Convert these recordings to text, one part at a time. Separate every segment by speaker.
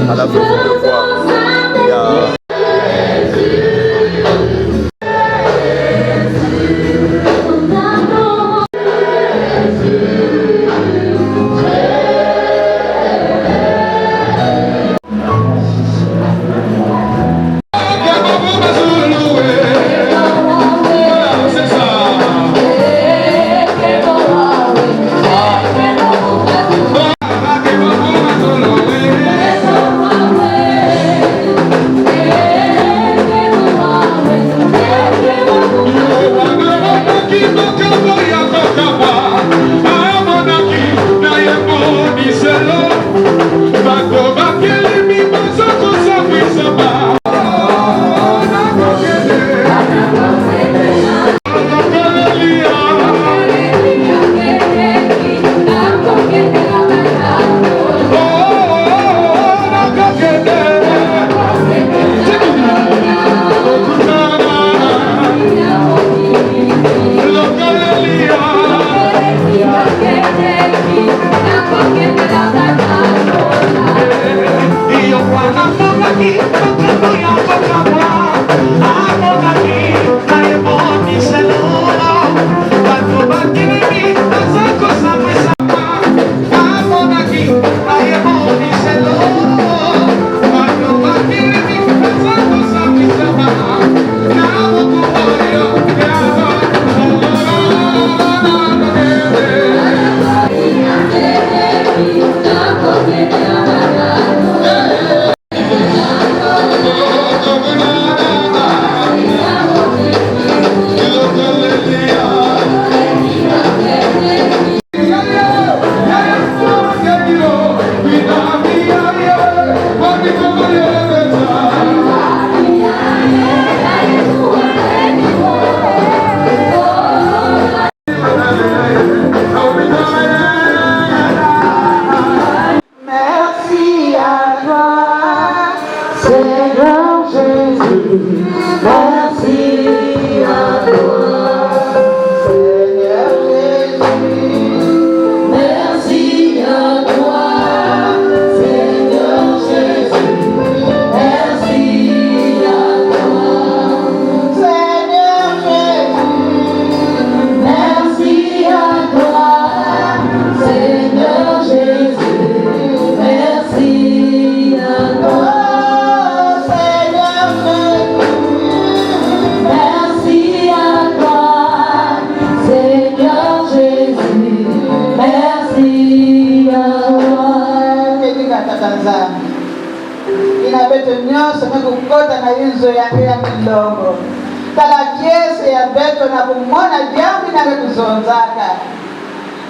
Speaker 1: à la maison de voir. Il y a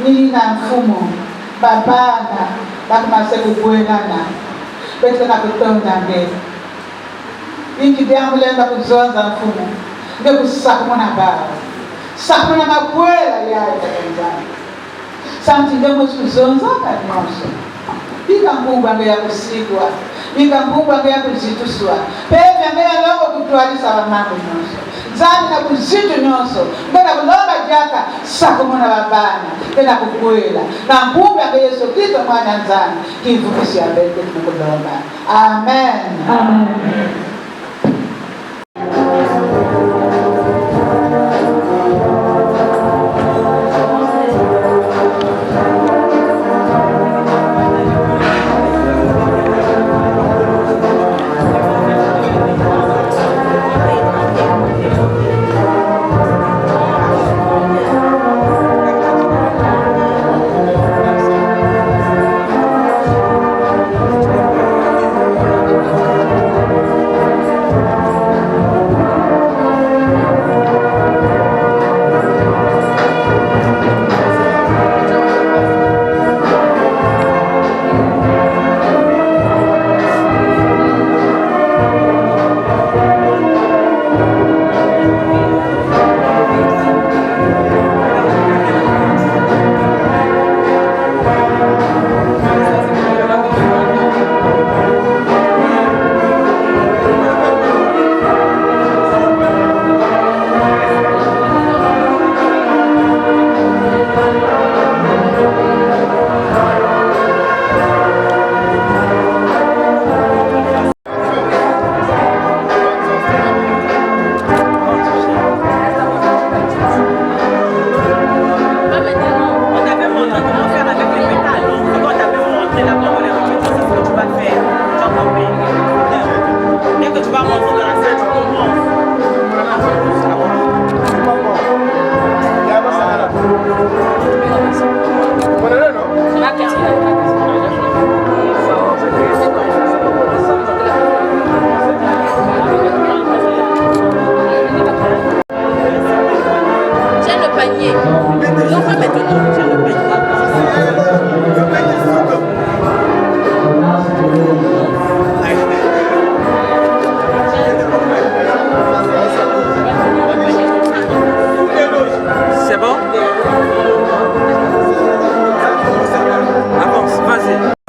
Speaker 2: nina mfumo babana bakumase kukuenana bete na kutonda mbele ingi byangu lenda kuzonza mfumo nge kusakumona baba sakumona makwela yayo takanzana santi ndemo kuzonza kanyoso bika mbumba nge yakusigwa bika mbumba nge yakuzituswa pepe nge yalongo kutwalisa wamangu nyonso zani na kuzitu nyonso ngena kulomba jaka sakumona babana ngena kukwela na mbumba nge Yesu Kristo mwana nzani kivukisi abete kukulomba. Amen. Amen.
Speaker 3: Donc maintenant, je le c'est bon? Avance, vas-y.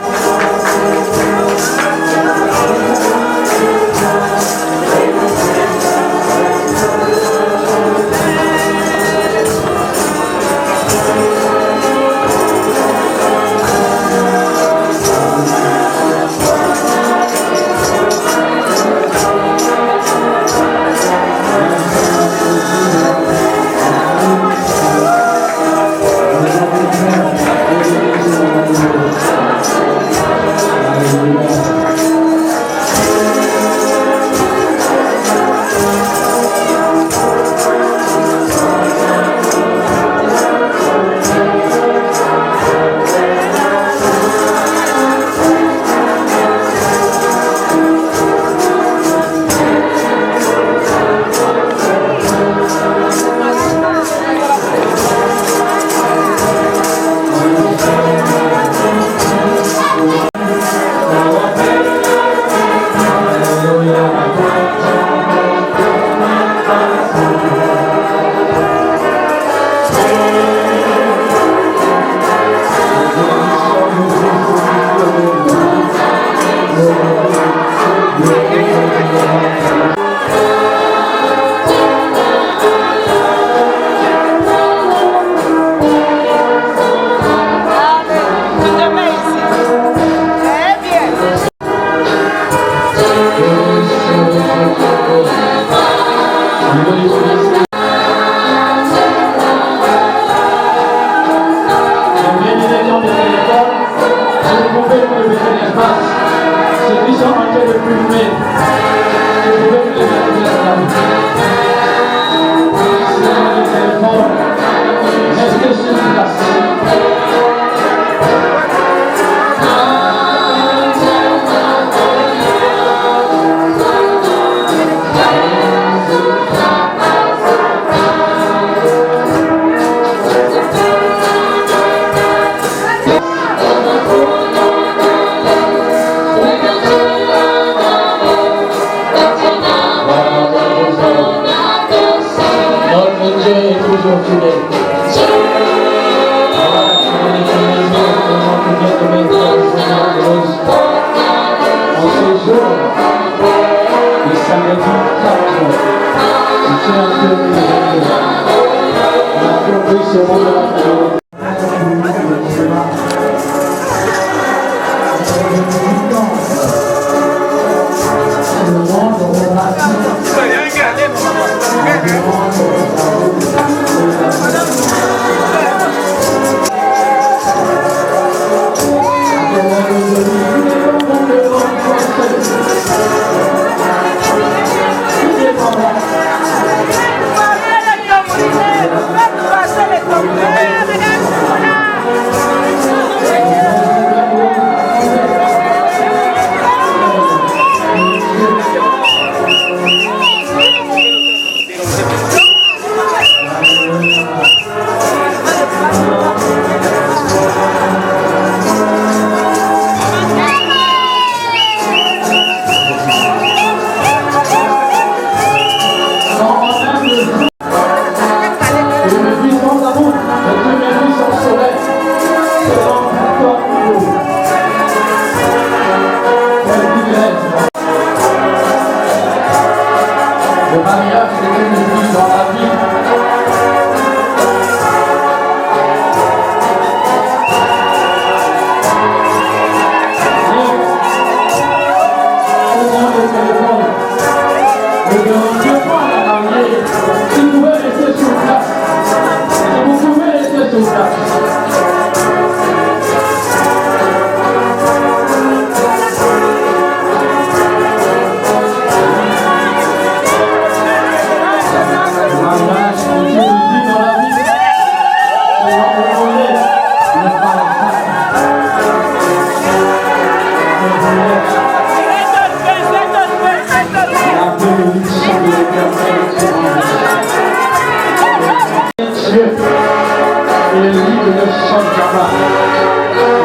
Speaker 4: le livre de Chantama,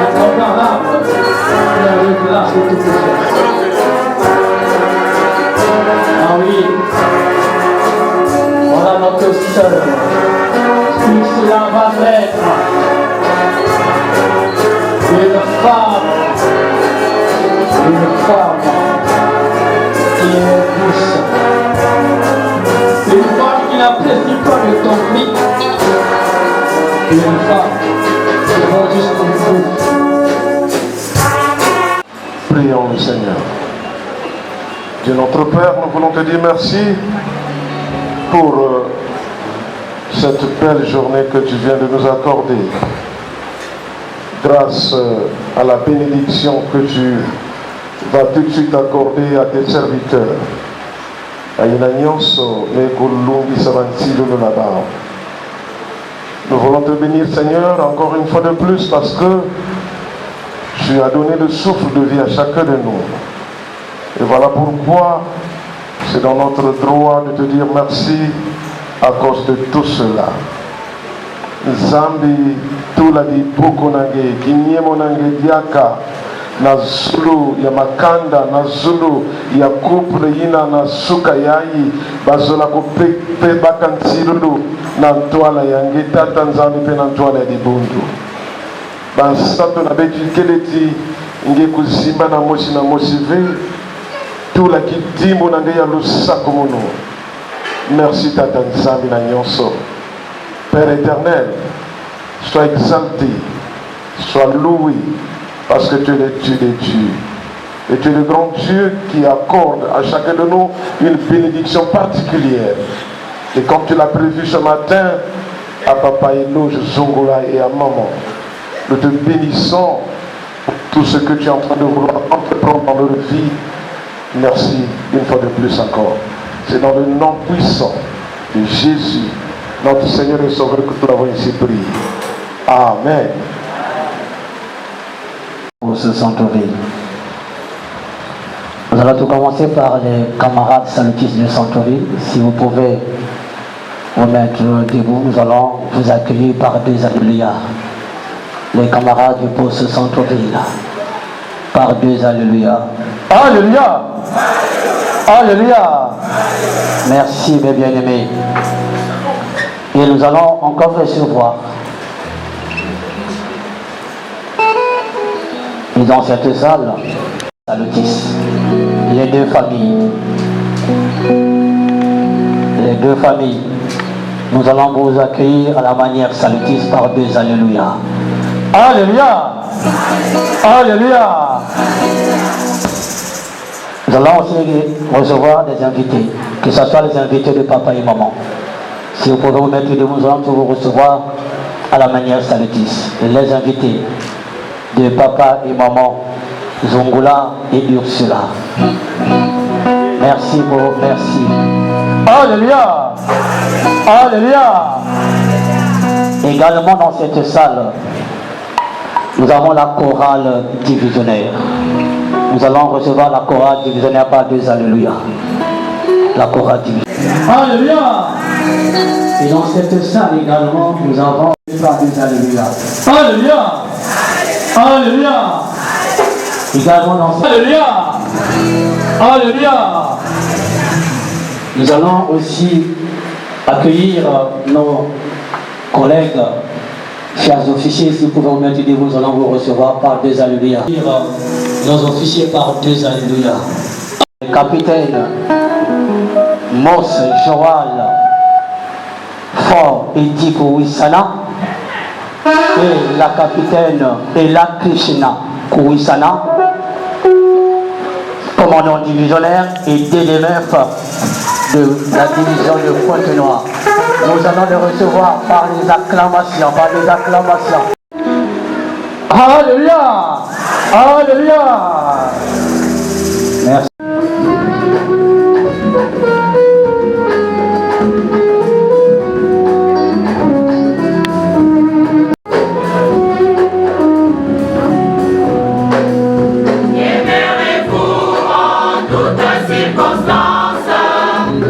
Speaker 4: incomparable, la grâce de toutes choses. Ah oui, voilà notre sœur, tout cela va naître, une femme qui est douce, une femme qui n'apprécie pas le conflit, une femme qui va jusqu'au bout.
Speaker 5: Prions le Seigneur. Dieu notre Père, nous voulons te dire merci pour cette belle journée que tu viens de nous accorder. Grâce à la bénédiction que tu vas tout de suite accorder à tes serviteurs. Nous voulons te bénir, Seigneur, encore une fois de plus, parce que tu as donné le souffle de vie à chacun de nous. Et voilà pourquoi c'est dans notre droit de te dire merci à cause de tout cela. Zambi tula di poko nange kinyemo nange diaka na zulu ya makanda na zulu ya couple yina na suka yayi bazola ko pe bakantilu na ntwala yange tata nzambi pe na ntwala ya dibundu bansato na beti keleti nge kuzimba na mosive tula kidimbo nange ya lusako mono. Merci tata nzambi na nyonso. Père éternel, sois exalté, sois loué, parce que tu es le Dieu des dieux. Et tu es le grand Dieu qui accorde à chacun de nous une bénédiction particulière. Et comme tu l'as prévu ce matin, à Papa Eloge Zongola et à Maman, nous te bénissons pour tout ce que tu es en train de vouloir entreprendre dans leur vie. Merci une fois de plus encore. C'est dans le nom puissant de Jésus, notre Seigneur et Sauveur, que nous l'avons ici prié. Amen.
Speaker 4: Pour ce centre-ville. Nous allons tout commencer par les camarades salutistes du centre-ville. Si vous pouvez vous mettre debout, nous allons vous accueillir par deux alléluia. Les camarades du poste centre-ville. Par deux alléluia. Alléluia. Alléluia. Merci mes bien-aimés. Et nous allons encore recevoir. Et dans cette salle, salutis, les deux familles. Les deux familles. Nous allons vous accueillir à la manière salutis par deux alléluia. Alléluia. Alléluia. Nous allons aussi recevoir des invités, que ce soit les invités de papa et maman. Si vous pouvez vous mettre debout, nous allons vous recevoir à la manière salutis. Les invités de papa et maman, Zongola et Ursula. Merci, merci. Alléluia. Alléluia. Également dans cette salle, nous avons la chorale divisionnaire. Nous allons recevoir la chorale divisionnaire par deux alléluia. La chorale divisionnaire. Alléluia. Et dans cette salle également, nous avons par deux alléluia. Alléluia. Alléluia. Également dans cette alléluia. Alléluia. Nous allons aussi accueillir nos collègues, chers officiers, si vous pouvez vous mettre debout, nous allons vous recevoir par deux alléluia. Nos officiers par deux alléluia. Le capitaine Mos Joal Fort Ediko Wissana et la capitaine Ella Krishna Kouissana, commandant divisionnaire et DDMF de la division de Pointe-Noire. Nous allons les recevoir par les acclamations, Alléluia. Alléluia. Merci.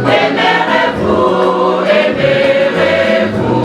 Speaker 6: Aimez-vous, aimez-vous,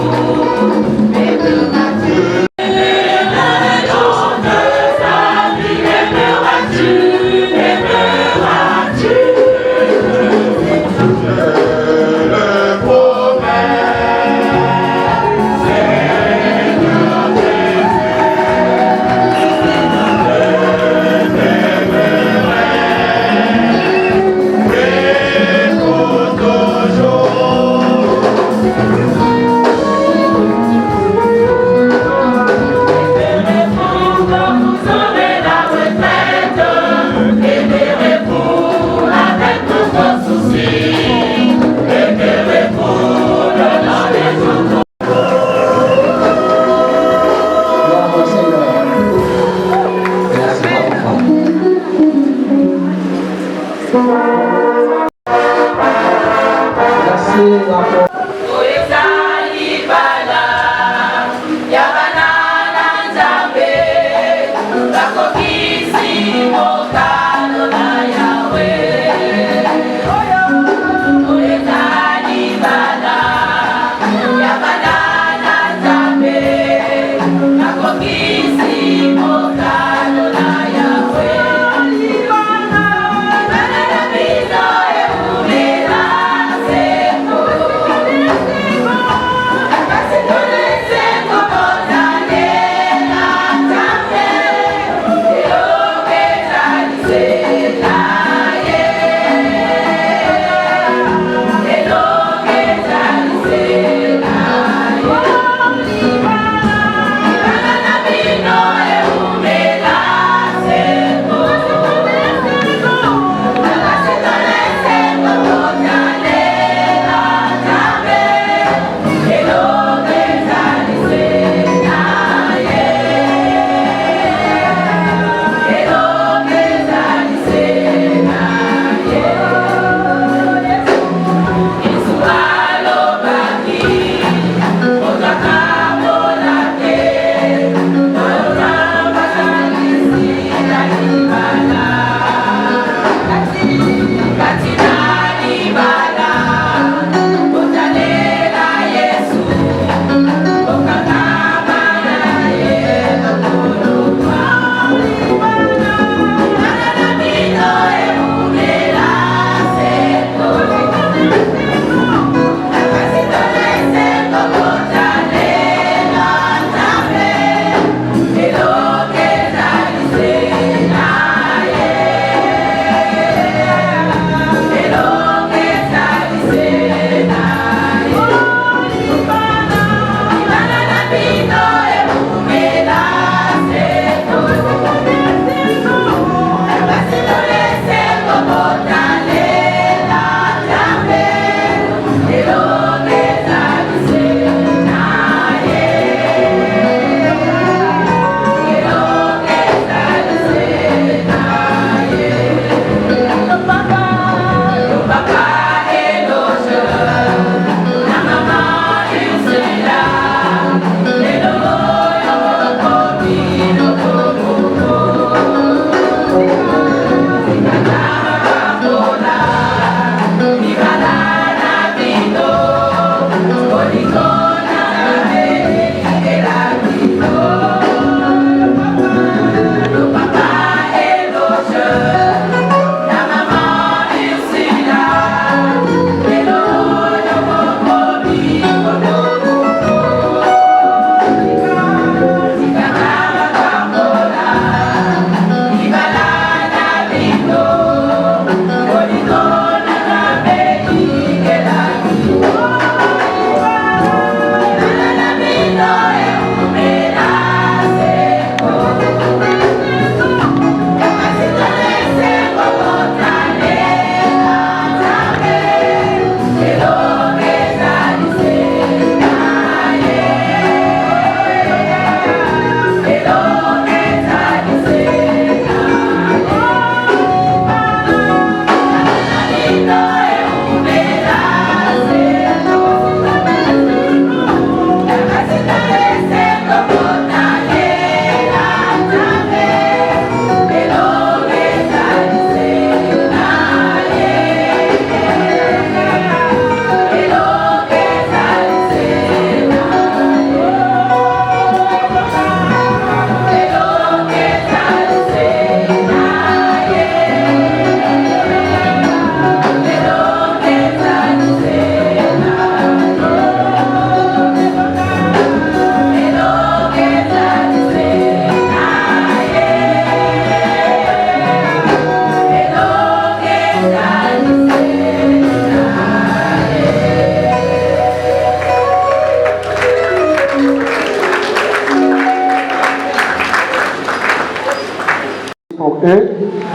Speaker 6: eux.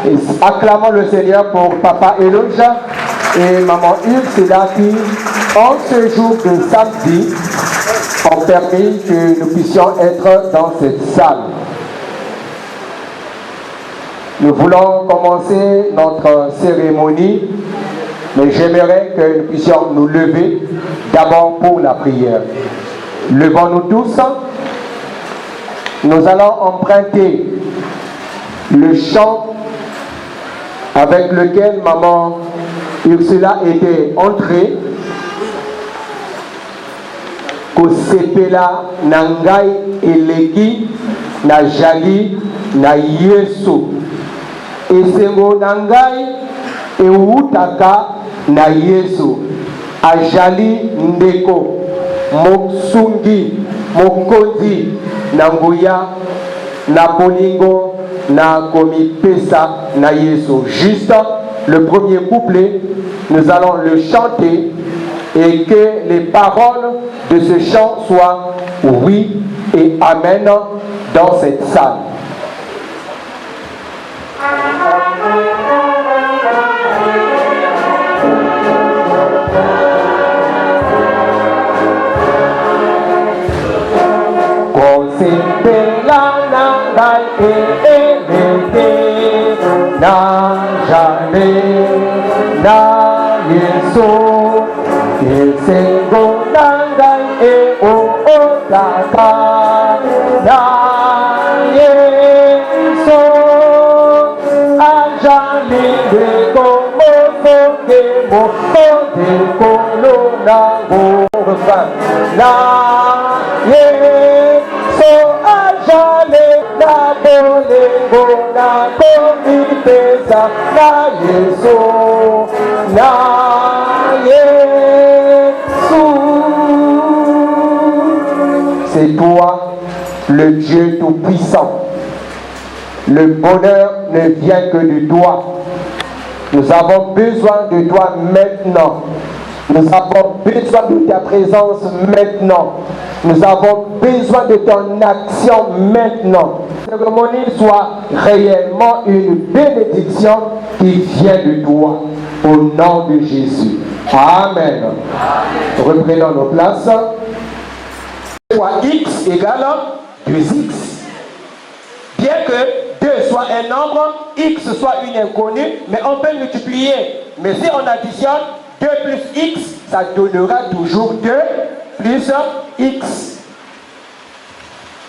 Speaker 6: Et acclamons le Seigneur pour Papa Eloja et Maman Ursula qui, en ce jour de samedi, ont permis que nous puissions être dans cette salle. Nous voulons commencer notre cérémonie, mais j'aimerais que nous puissions nous lever d'abord pour la prière. Levons-nous tous. Nous allons emprunter le chant avec lequel Maman Ursula était entrée. Kosepela nangai eleki na jali na Yesu. Esengo nangai eutaka na Yesu. Ajali ndeko moksungi mokonzi na nguya na bolingo na komipesa na Yesu. Juste le premier couplet, nous allons le chanter et que les paroles de ce chant soient oui et amen dans cette salle. Na jale na Yesu Esengo nangai e o otaka na Yesu Ajali de como fonge mo fonge kolo na gofa na Yesu Ajali na bolengo na komipesa na Yesu na c'est toi, le Dieu Tout-Puissant. Le bonheur ne vient que de toi. Nous avons besoin de toi maintenant. Nous avons besoin de ta présence maintenant. Nous avons besoin de ton action maintenant. Que la cérémonie soit réellement une bénédiction qui vient de toi. Au nom de Jésus. Amen. Reprenons nos places. Fois x égale 2x. Bien que 2 soit un nombre, x soit une inconnue, mais on peut multiplier. Mais si on additionne 2 plus x, ça donnera toujours 2 plus x.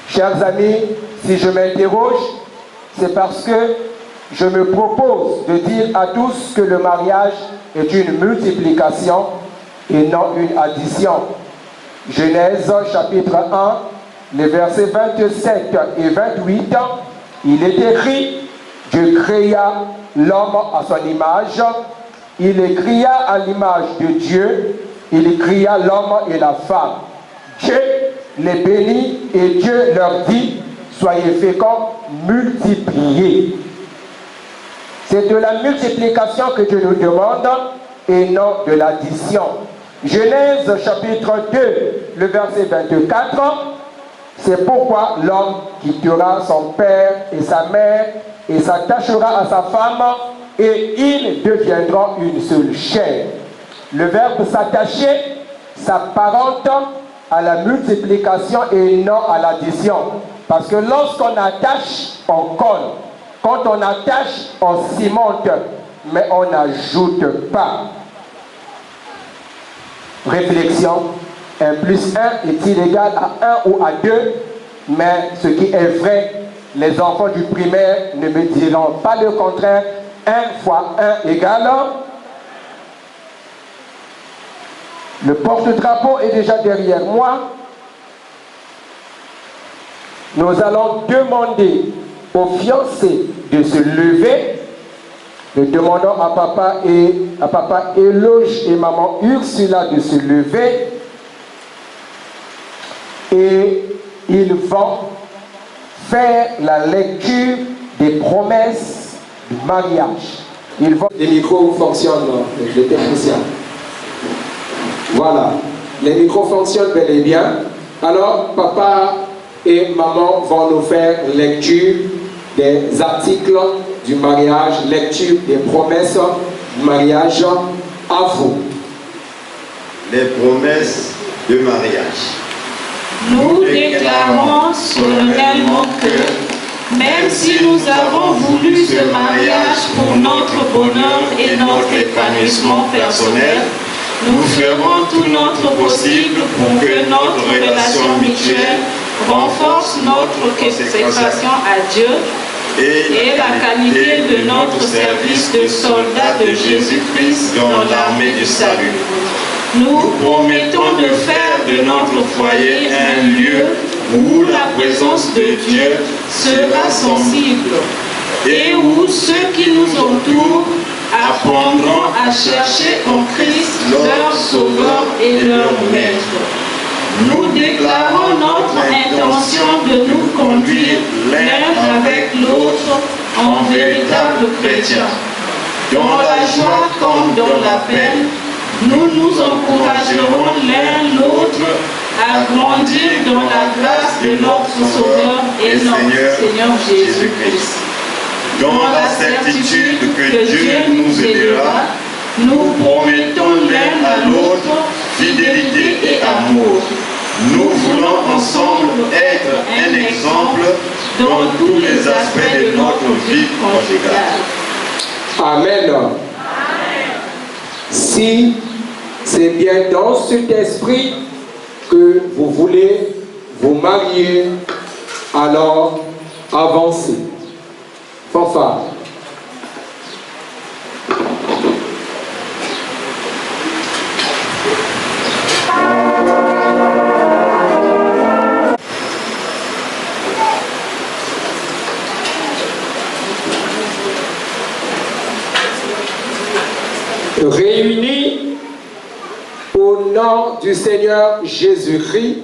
Speaker 6: Chers amis, si je m'interroge, c'est parce que je me propose de dire à tous que le mariage est une multiplication et non une addition. Genèse chapitre 1, les versets 27 et 28, il est écrit, Dieu créa l'homme à son image, il les créa à l'image de Dieu, il créa l'homme et la femme. Dieu les bénit et Dieu leur dit, soyez féconds, multipliez. C'est de la multiplication que Dieu nous demande et non de l'addition. Genèse chapitre 2, le verset 24, c'est pourquoi l'homme quittera son père et sa mère et s'attachera à sa femme et ils deviendront une seule chair. Le verbe s'attacher s'apparente à la multiplication et non à l'addition. Parce que lorsqu'on attache, on colle. Quand on attache, on cimente, mais on n'ajoute pas. Réflexion, 1 plus 1 est-il égal à 1 ou à 2? Mais ce qui est vrai, les enfants du primaire ne me diront pas le contraire. 1 fois 1 égale. Le porte-drapeau est déjà derrière moi. Nous allons demander aux fiancés de se lever. Nous demandons à papa Eloge et maman Ursula de se lever. Et ils vont faire la lecture des promesses du mariage.
Speaker 7: Les micros fonctionnent, les techniciens. Voilà, les micros fonctionnent bel et bien. Alors, papa et maman vont nous faire lecture des articles
Speaker 6: du mariage, lecture des promesses du mariage à vous.
Speaker 1: Les promesses de mariage.
Speaker 8: Nous déclarons solennellement que, même si nous avons voulu ce mariage pour notre bonheur et notre épanouissement personnel, nous ferons tout notre possible pour que notre relation mutuelle renforce notre consécration à Dieu et la qualité de notre service de soldat de Jésus-Christ dans l'armée du salut. Nous promettons de faire de notre foyer un lieu où la présence de Dieu sera sensible et où ceux qui nous entourent apprendront à chercher en Christ leur Sauveur et leur Maître. Nous déclarons notre intention de nous conduire l'un avec l'autre en véritables chrétiens. Dans la joie comme dans la peine, nous nous encouragerons l'un l'autre à grandir dans la grâce de notre Sauveur et notre Seigneur Jésus-Christ. Dans la certitude que Dieu nous aidera, nous promettons l'un à l'autre fidélité et amour. Nous voulons ensemble être un exemple dans tous les aspects de notre vie conjugale.
Speaker 6: Amen. Si c'est bien dans cet esprit que vous voulez vous marier, alors avancez. Fanfare. Réunis au nom du Seigneur Jésus-Christ,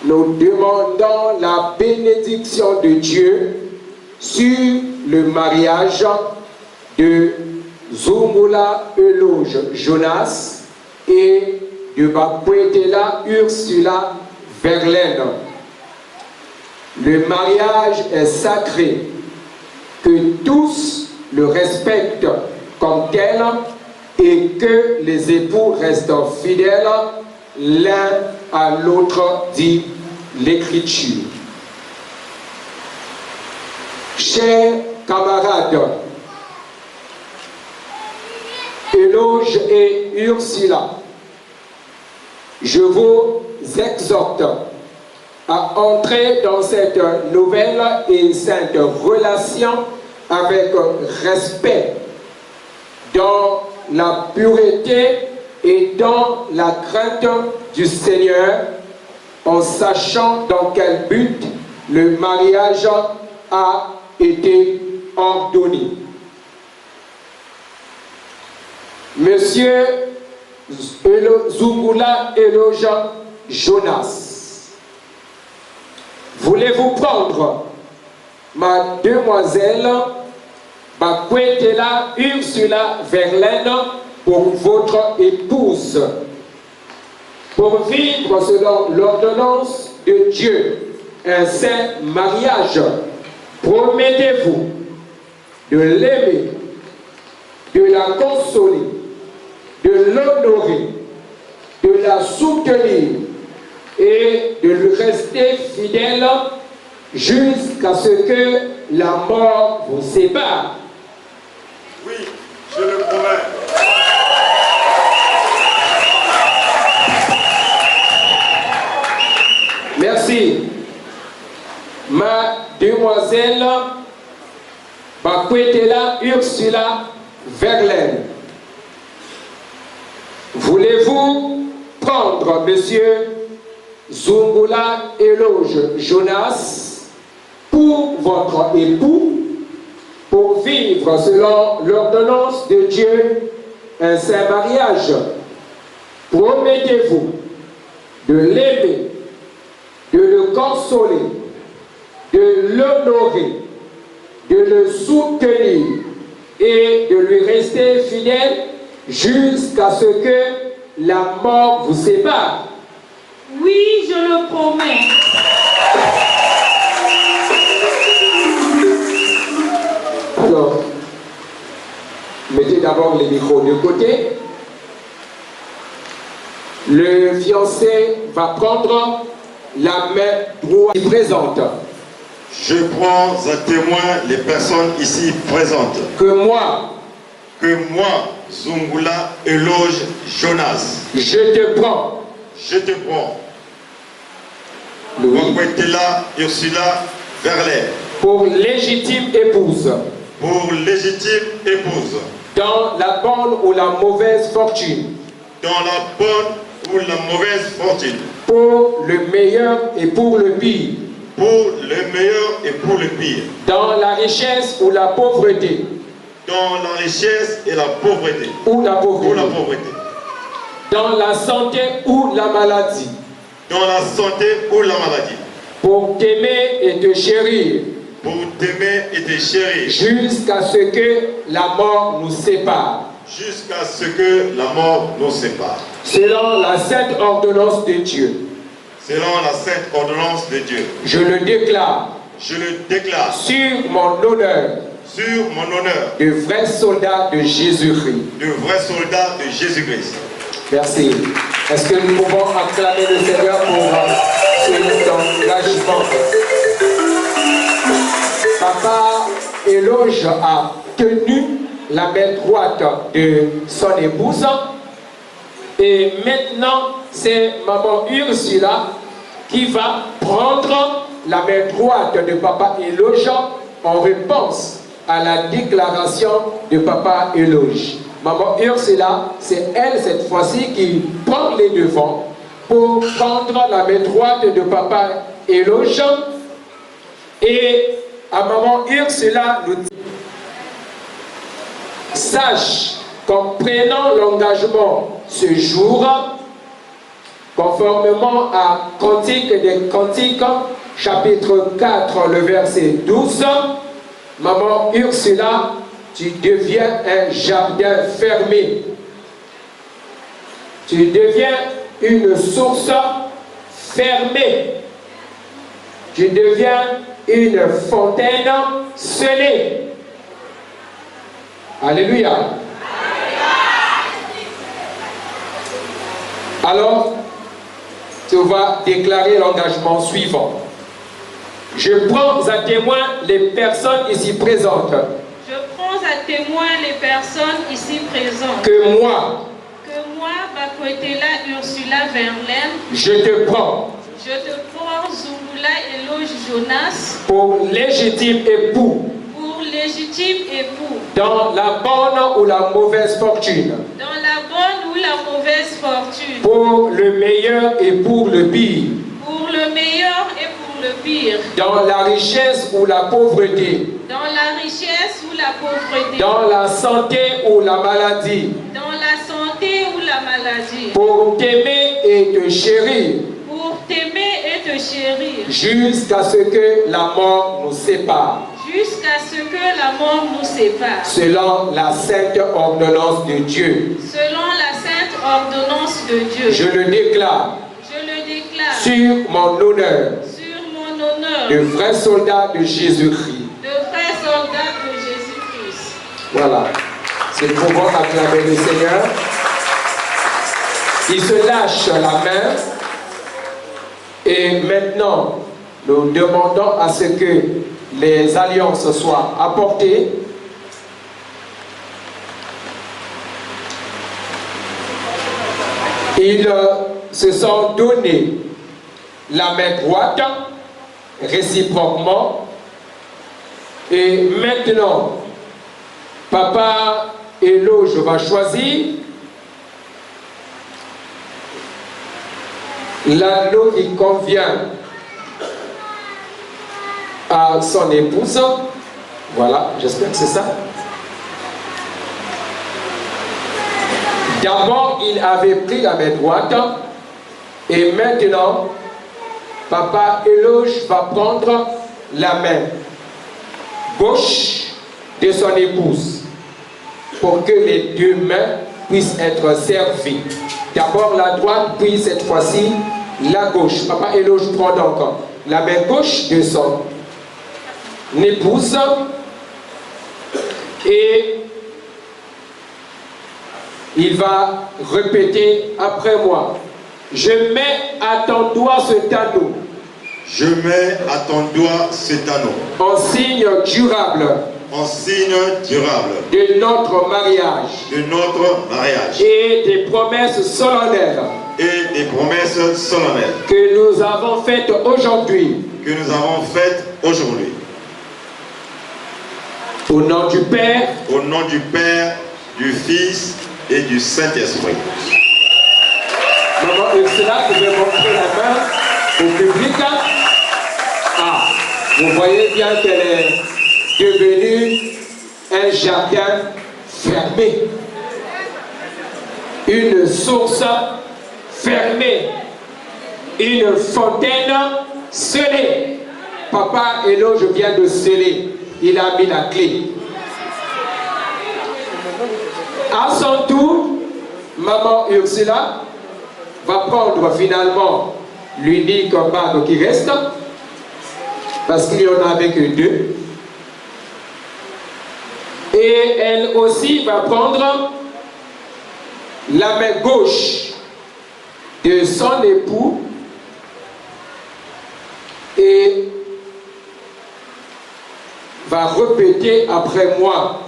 Speaker 6: nous demandons la bénédiction de Dieu sur le mariage de Zumula Eloge Jonas et de Bakwetela Ursula Verlaine. Le mariage est sacré, que tous le respectent comme tel et que les époux restent fidèles l'un à l'autre, dit l'Écriture. Chers camarades, Eloge et Ursula, je vous exhorte à entrer dans cette nouvelle et sainte relation avec respect, dans la pureté et dans la crainte du Seigneur, en sachant dans quel but le mariage a été ordonné. Monsieur Zumula Eloge Jonas, voulez-vous prendre ma demoiselle Bakwetela Ursula Verlaine pour votre épouse, pour vivre selon l'ordonnance de Dieu un saint mariage? Promettez-vous de l'aimer, de la consoler, de l'honorer, de la soutenir et de lui rester fidèle jusqu'à ce que la mort vous sépare?
Speaker 1: Oui, je le promets.
Speaker 6: Merci. Ma demoiselle Bakwetela Ursula Verlaine, voulez-vous prendre monsieur Zumula Eloge Jonas pour votre époux, pour vivre selon l'ordonnance de Dieu un saint mariage? Promettez-vous de l'aimer, de le consoler, de l'honorer, de le soutenir et de lui rester fidèle jusqu'à ce que la mort vous sépare?
Speaker 8: Oui, je le promets.
Speaker 7: d'abord les micros de côté. Le fiancé va prendre la main droite présente.
Speaker 1: Je prends à témoin les personnes ici présentes.
Speaker 7: Que moi,
Speaker 1: Zungula Eloge Jonas,
Speaker 7: je te prends.
Speaker 1: je te prends.
Speaker 7: Louis,
Speaker 1: Wakwetela Ursula Verlet,
Speaker 7: pour légitime épouse,
Speaker 1: pour légitime épouse,
Speaker 7: dans la bonne ou la mauvaise fortune,
Speaker 1: dans la bonne ou la mauvaise fortune,
Speaker 7: pour le meilleur et pour le pire,
Speaker 1: pour le meilleur et pour le pire,
Speaker 7: dans la richesse ou la pauvreté,
Speaker 1: dans la richesse et la pauvreté,
Speaker 7: ou la pauvreté, dans la santé ou la maladie,
Speaker 1: dans la santé ou la maladie,
Speaker 7: pour t'aimer et te chérir,
Speaker 1: pour t'aimer et te chérir,
Speaker 7: jusqu'à ce que la mort nous sépare,
Speaker 1: jusqu'à ce que la mort nous sépare,
Speaker 7: selon la sainte ordonnance de Dieu.
Speaker 1: selon la sainte ordonnance de Dieu.
Speaker 7: Je le déclare
Speaker 1: Je le déclare
Speaker 7: sur mon honneur
Speaker 1: sur mon honneur
Speaker 7: de vrai soldat de Jésus-Christ.
Speaker 1: de vrai soldat de Jésus-Christ.
Speaker 7: Merci. Est-ce que nous pouvons acclamer le Seigneur pour cet engagement? Papa Éloge a tenu la main droite de son épouse et maintenant c'est maman Ursula qui va prendre la main droite de papa Éloge en réponse à la déclaration de papa Éloge. Maman Ursula, c'est elle cette fois-ci qui prend les devants pour prendre la main droite de papa Éloge. Et à maman Ursula nous dit: sache qu'en prenant l'engagement ce jour, conformément à Cantique des Cantiques, chapitre 4, le verset 12, maman Ursula, tu deviens un jardin fermé. Tu deviens une source fermée. Tu deviens une fontaine scellée. Alléluia. Alors, tu vas déclarer l'engagement suivant. Je prends à témoin les personnes ici présentes.
Speaker 8: Je prends à témoin les personnes ici présentes.
Speaker 7: Que moi,
Speaker 8: Bakwetela Ursula Verlaine,
Speaker 7: je te prends
Speaker 8: je te prends Zungula Eloge Jonas
Speaker 7: pour légitime époux
Speaker 8: pour légitime époux,
Speaker 7: dans la bonne ou la mauvaise fortune,
Speaker 8: dans la bonne ou la mauvaise fortune,
Speaker 7: pour le meilleur et pour le pire,
Speaker 8: pour le meilleur et pour le pire,
Speaker 7: dans la richesse ou la pauvreté,
Speaker 8: dans la richesse ou la pauvreté,
Speaker 7: dans la santé ou la maladie,
Speaker 8: dans la santé ou la maladie,
Speaker 7: pour t'aimer et te chérir,
Speaker 8: pour t'aimer et te chérir,
Speaker 7: jusqu'à ce que la mort nous sépare,
Speaker 8: jusqu'à ce que la mort nous sépare,
Speaker 7: selon la sainte ordonnance de Dieu.
Speaker 8: selon la sainte ordonnance de Dieu.
Speaker 7: Je le déclare sur mon honneur de vrai soldat de Jésus-Christ.
Speaker 8: de vrai soldat de Jésus-Christ.
Speaker 7: Voilà. C'est le pouvoir acclamer le Seigneur. Il se lâche la main. Et maintenant, nous demandons à ce que les alliances soient apportées. Ils se sont donnés la main droite réciproquement. Et maintenant, Papa Éloge va choisir l'anneau qui convient à son épouse. Voilà, j'espère que c'est ça. D'abord, il avait pris la main droite et maintenant, Papa Éloge va prendre la main gauche de son épouse pour que les deux mains puissent être servies. D'abord la droite, puis cette fois-ci la gauche. Papa Éloge prend donc la main gauche de son épouse et Il va répéter après moi. Je mets à ton doigt cet anneau.
Speaker 1: Je mets à ton doigt cet anneau.
Speaker 7: En signe durable.
Speaker 1: En signe durable.
Speaker 7: De notre mariage.
Speaker 1: De notre mariage.
Speaker 7: Et des promesses solennelles.
Speaker 1: Et des promesses solennelles.
Speaker 7: Que nous avons faites aujourd'hui.
Speaker 1: Que nous avons faites aujourd'hui.
Speaker 7: Au nom du Père.
Speaker 1: Au nom du Père, du Fils et du Saint-Esprit.
Speaker 7: Maman Ursula, vous pouvez montrer la main au public. Ah, vous voyez bien qu'elle est devenue un jardin fermé. Une source fermée. Une fontaine scellée. Papa Eloge vient de sceller. Il a mis la clé. À son tour, maman Ursula va prendre finalement l'unique bague qui reste, parce qu'il n'y en avait que deux. Et elle aussi va prendre la main gauche de son époux et va répéter après moi.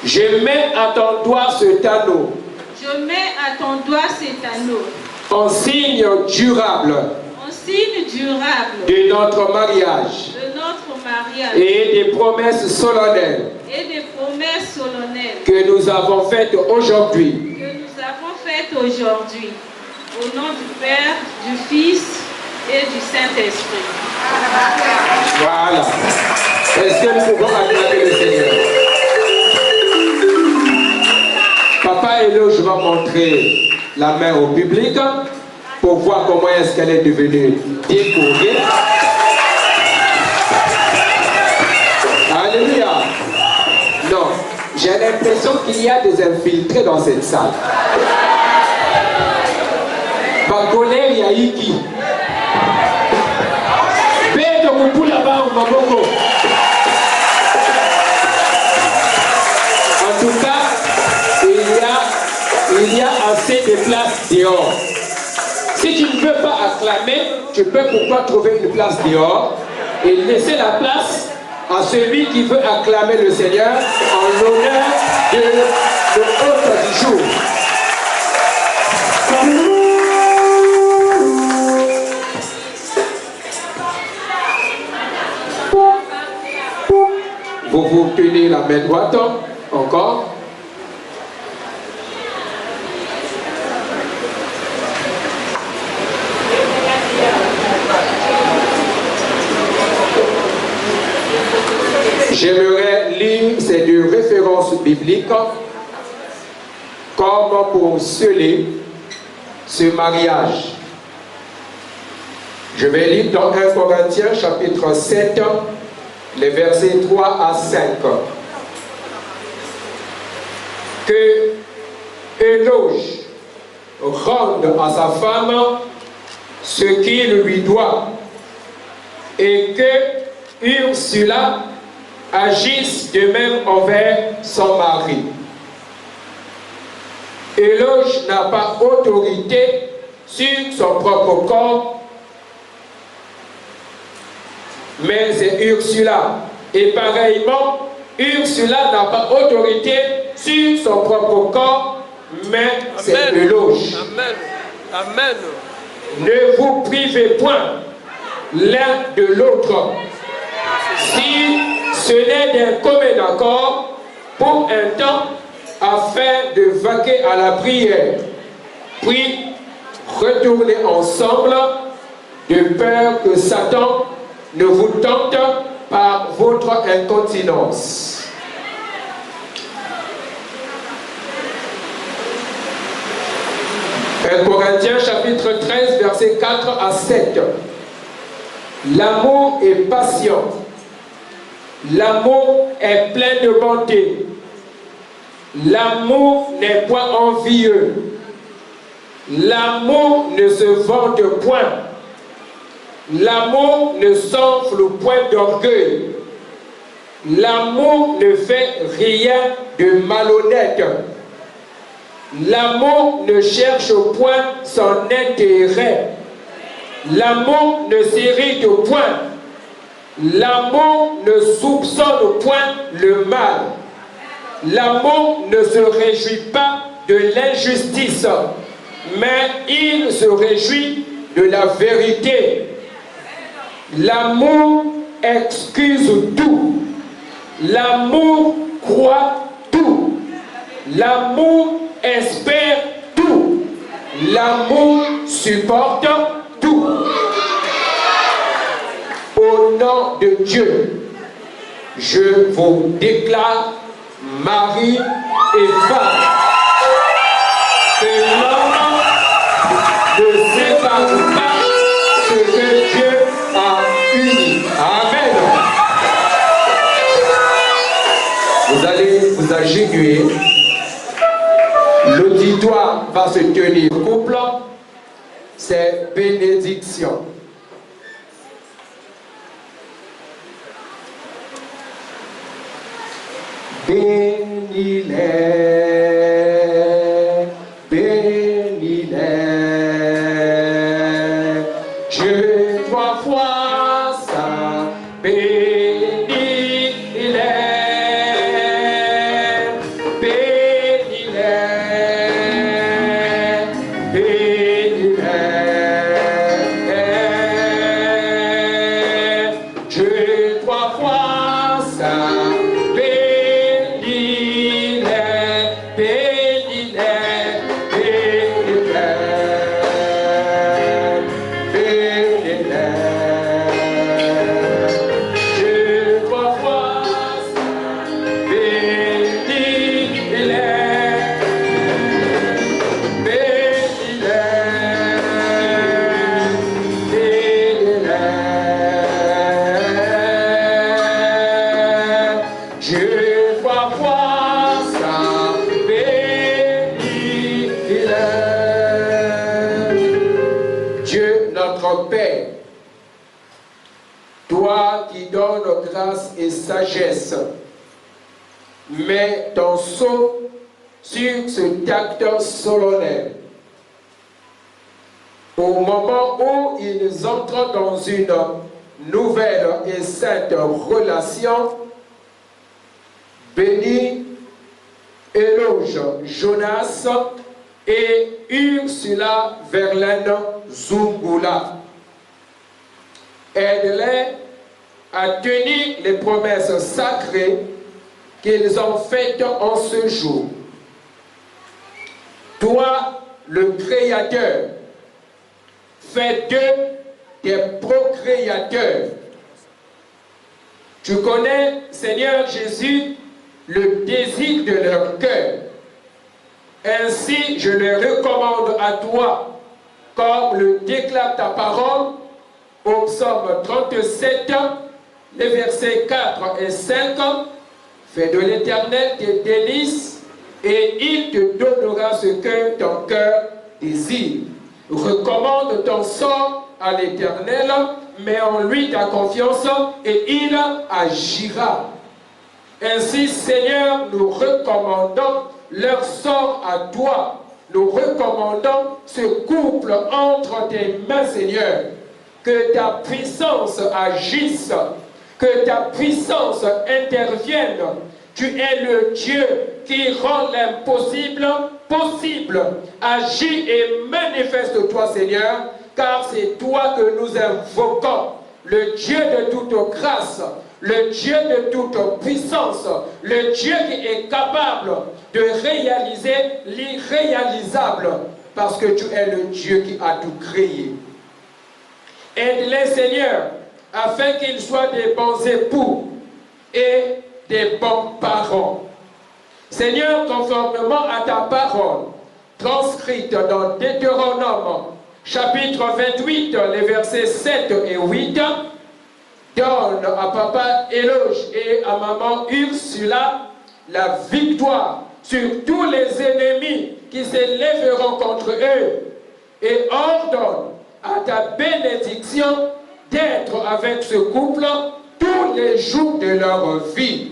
Speaker 7: Je mets à ton doigt cet anneau.
Speaker 8: Je mets à ton doigt cet anneau.
Speaker 7: En signe durable.
Speaker 8: En signe durable.
Speaker 7: De notre mariage.
Speaker 8: De notre mariage.
Speaker 7: Et des promesses solennelles.
Speaker 8: Et des promesses solennelles.
Speaker 7: Que nous avons faites aujourd'hui.
Speaker 8: Que nous avons faites aujourd'hui. Au nom du Père, du Fils et du Saint-Esprit.
Speaker 7: Voilà. Est-ce que nous pouvons acclamer le Seigneur? Papa Eloge va montrer la main au public pour voir comment est-ce qu'elle est devenue décorée. Alléluia. Non, j'ai l'impression qu'il y a des infiltrés dans cette salle. Bagolé Yaiki. Pedro Mupula Maboko. En tout cas, il y a assez de places dehors. Si tu ne veux pas acclamer, tu peux pourquoi trouver une place dehors et laisser la place à celui qui veut acclamer le Seigneur en l'honneur de l'hôte du jour. Vous vous tenez la main droite encore. J'aimerais lire ces deux références bibliques comme pour sceller ce mariage. Je vais lire dans 1 Corinthiens chapitre 7, les versets 3 à 5. Que Éloge rende à sa femme ce qu'il lui doit et que Ursula agisse de même envers son mari. Éloge n'a pas autorité sur son propre corps, mais c'est Ursula. Et pareillement, Ursula n'a pas autorité sur son propre corps, mais c'est Éloge.
Speaker 3: Amen. Amen.
Speaker 7: Ne vous privez point l'un de l'autre. Si ce n'est d'un commun accord pour un temps afin de vaquer à la prière, puis retourner ensemble de peur que Satan ne vous tente par votre incontinence. Un Corinthiens chapitre 13 versets 4 à 7. L'amour est patient. L'amour est plein de bonté. L'amour n'est point envieux. L'amour ne se vante point. L'amour ne s'enfle point d'orgueil. L'amour ne fait rien de malhonnête. L'amour ne cherche point son intérêt. L'amour ne s'irrite point. L'amour ne soupçonne point le mal. L'amour ne se réjouit pas de l'injustice, mais il se réjouit de la vérité. L'amour excuse tout. L'amour croit tout. L'amour espère tout. L'amour supporte tout. Au nom de Dieu, je vous déclare mari et femme. Que l'homme ne sépare pas ce que Dieu a uni. Amen. Vous allez vous agenouiller. L'auditoire va se tenir couple. C'est bénédiction. Bénis-les, bénis-les, Dieu trois fois ça, bénis-les, bénis-les, bénis-les, Dieu trois fois ça. Toi qui donnes grâce et sagesse, mets ton sceau sur cet acte solennel. Au moment où ils entrent dans une nouvelle et sainte relation, bénis, éloge Jonas et Ursula Verlaine Zungula. Aide-les à tenir les promesses sacrées qu'ils ont faites en ce jour. Toi, le Créateur, fais d'eux des procréateurs. Tu connais, Seigneur Jésus, le désir de leur cœur. Ainsi, je les recommande à toi, comme le déclare ta parole, au psaume 37, les versets 4 et 5, fais de l'Éternel tes délices et il te donnera ce que ton cœur désire. Recommande ton sort à l'Éternel, mets en lui ta confiance et il agira. Ainsi, Seigneur, nous recommandons leur sort à toi. Nous recommandons ce couple entre tes mains, Seigneur. Que ta puissance agisse, que ta puissance intervienne. Tu es le Dieu qui rend l'impossible possible. Agis et manifeste-toi, Seigneur, car c'est toi que nous invoquons, le Dieu de toute grâce, le Dieu de toute puissance, le Dieu qui est capable de réaliser l'irréalisable, parce que tu es le Dieu qui a tout créé. Aide-les, Seigneur, afin qu'ils soient des bons époux et des bons parents. Seigneur, conformément à ta parole, transcrite dans Deutéronome, chapitre 28, les versets 7 et 8, donne à papa Éloge et à maman Ursula la victoire sur tous les ennemis qui s'élèveront contre eux et ordonne à ta bénédiction d'être avec ce couple tous les jours de leur vie.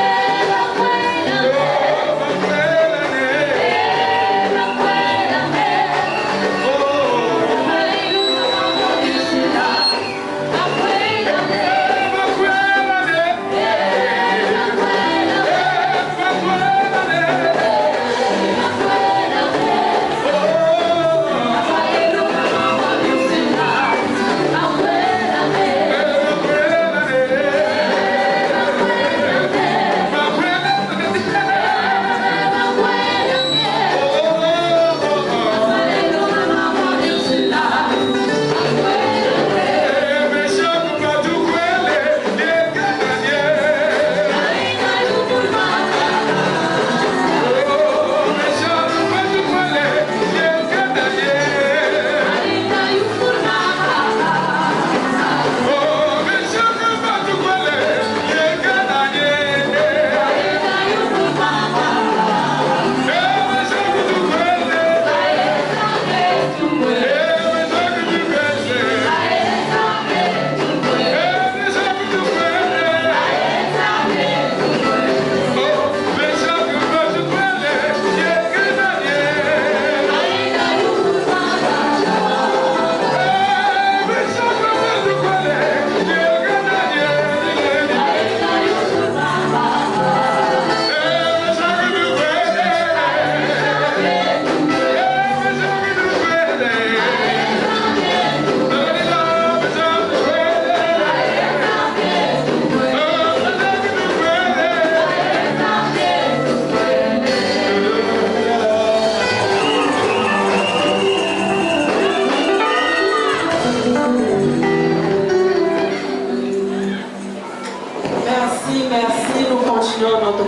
Speaker 8: Merci, merci. Nous continuons notre...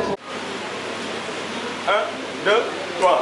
Speaker 1: 1, 2, 3.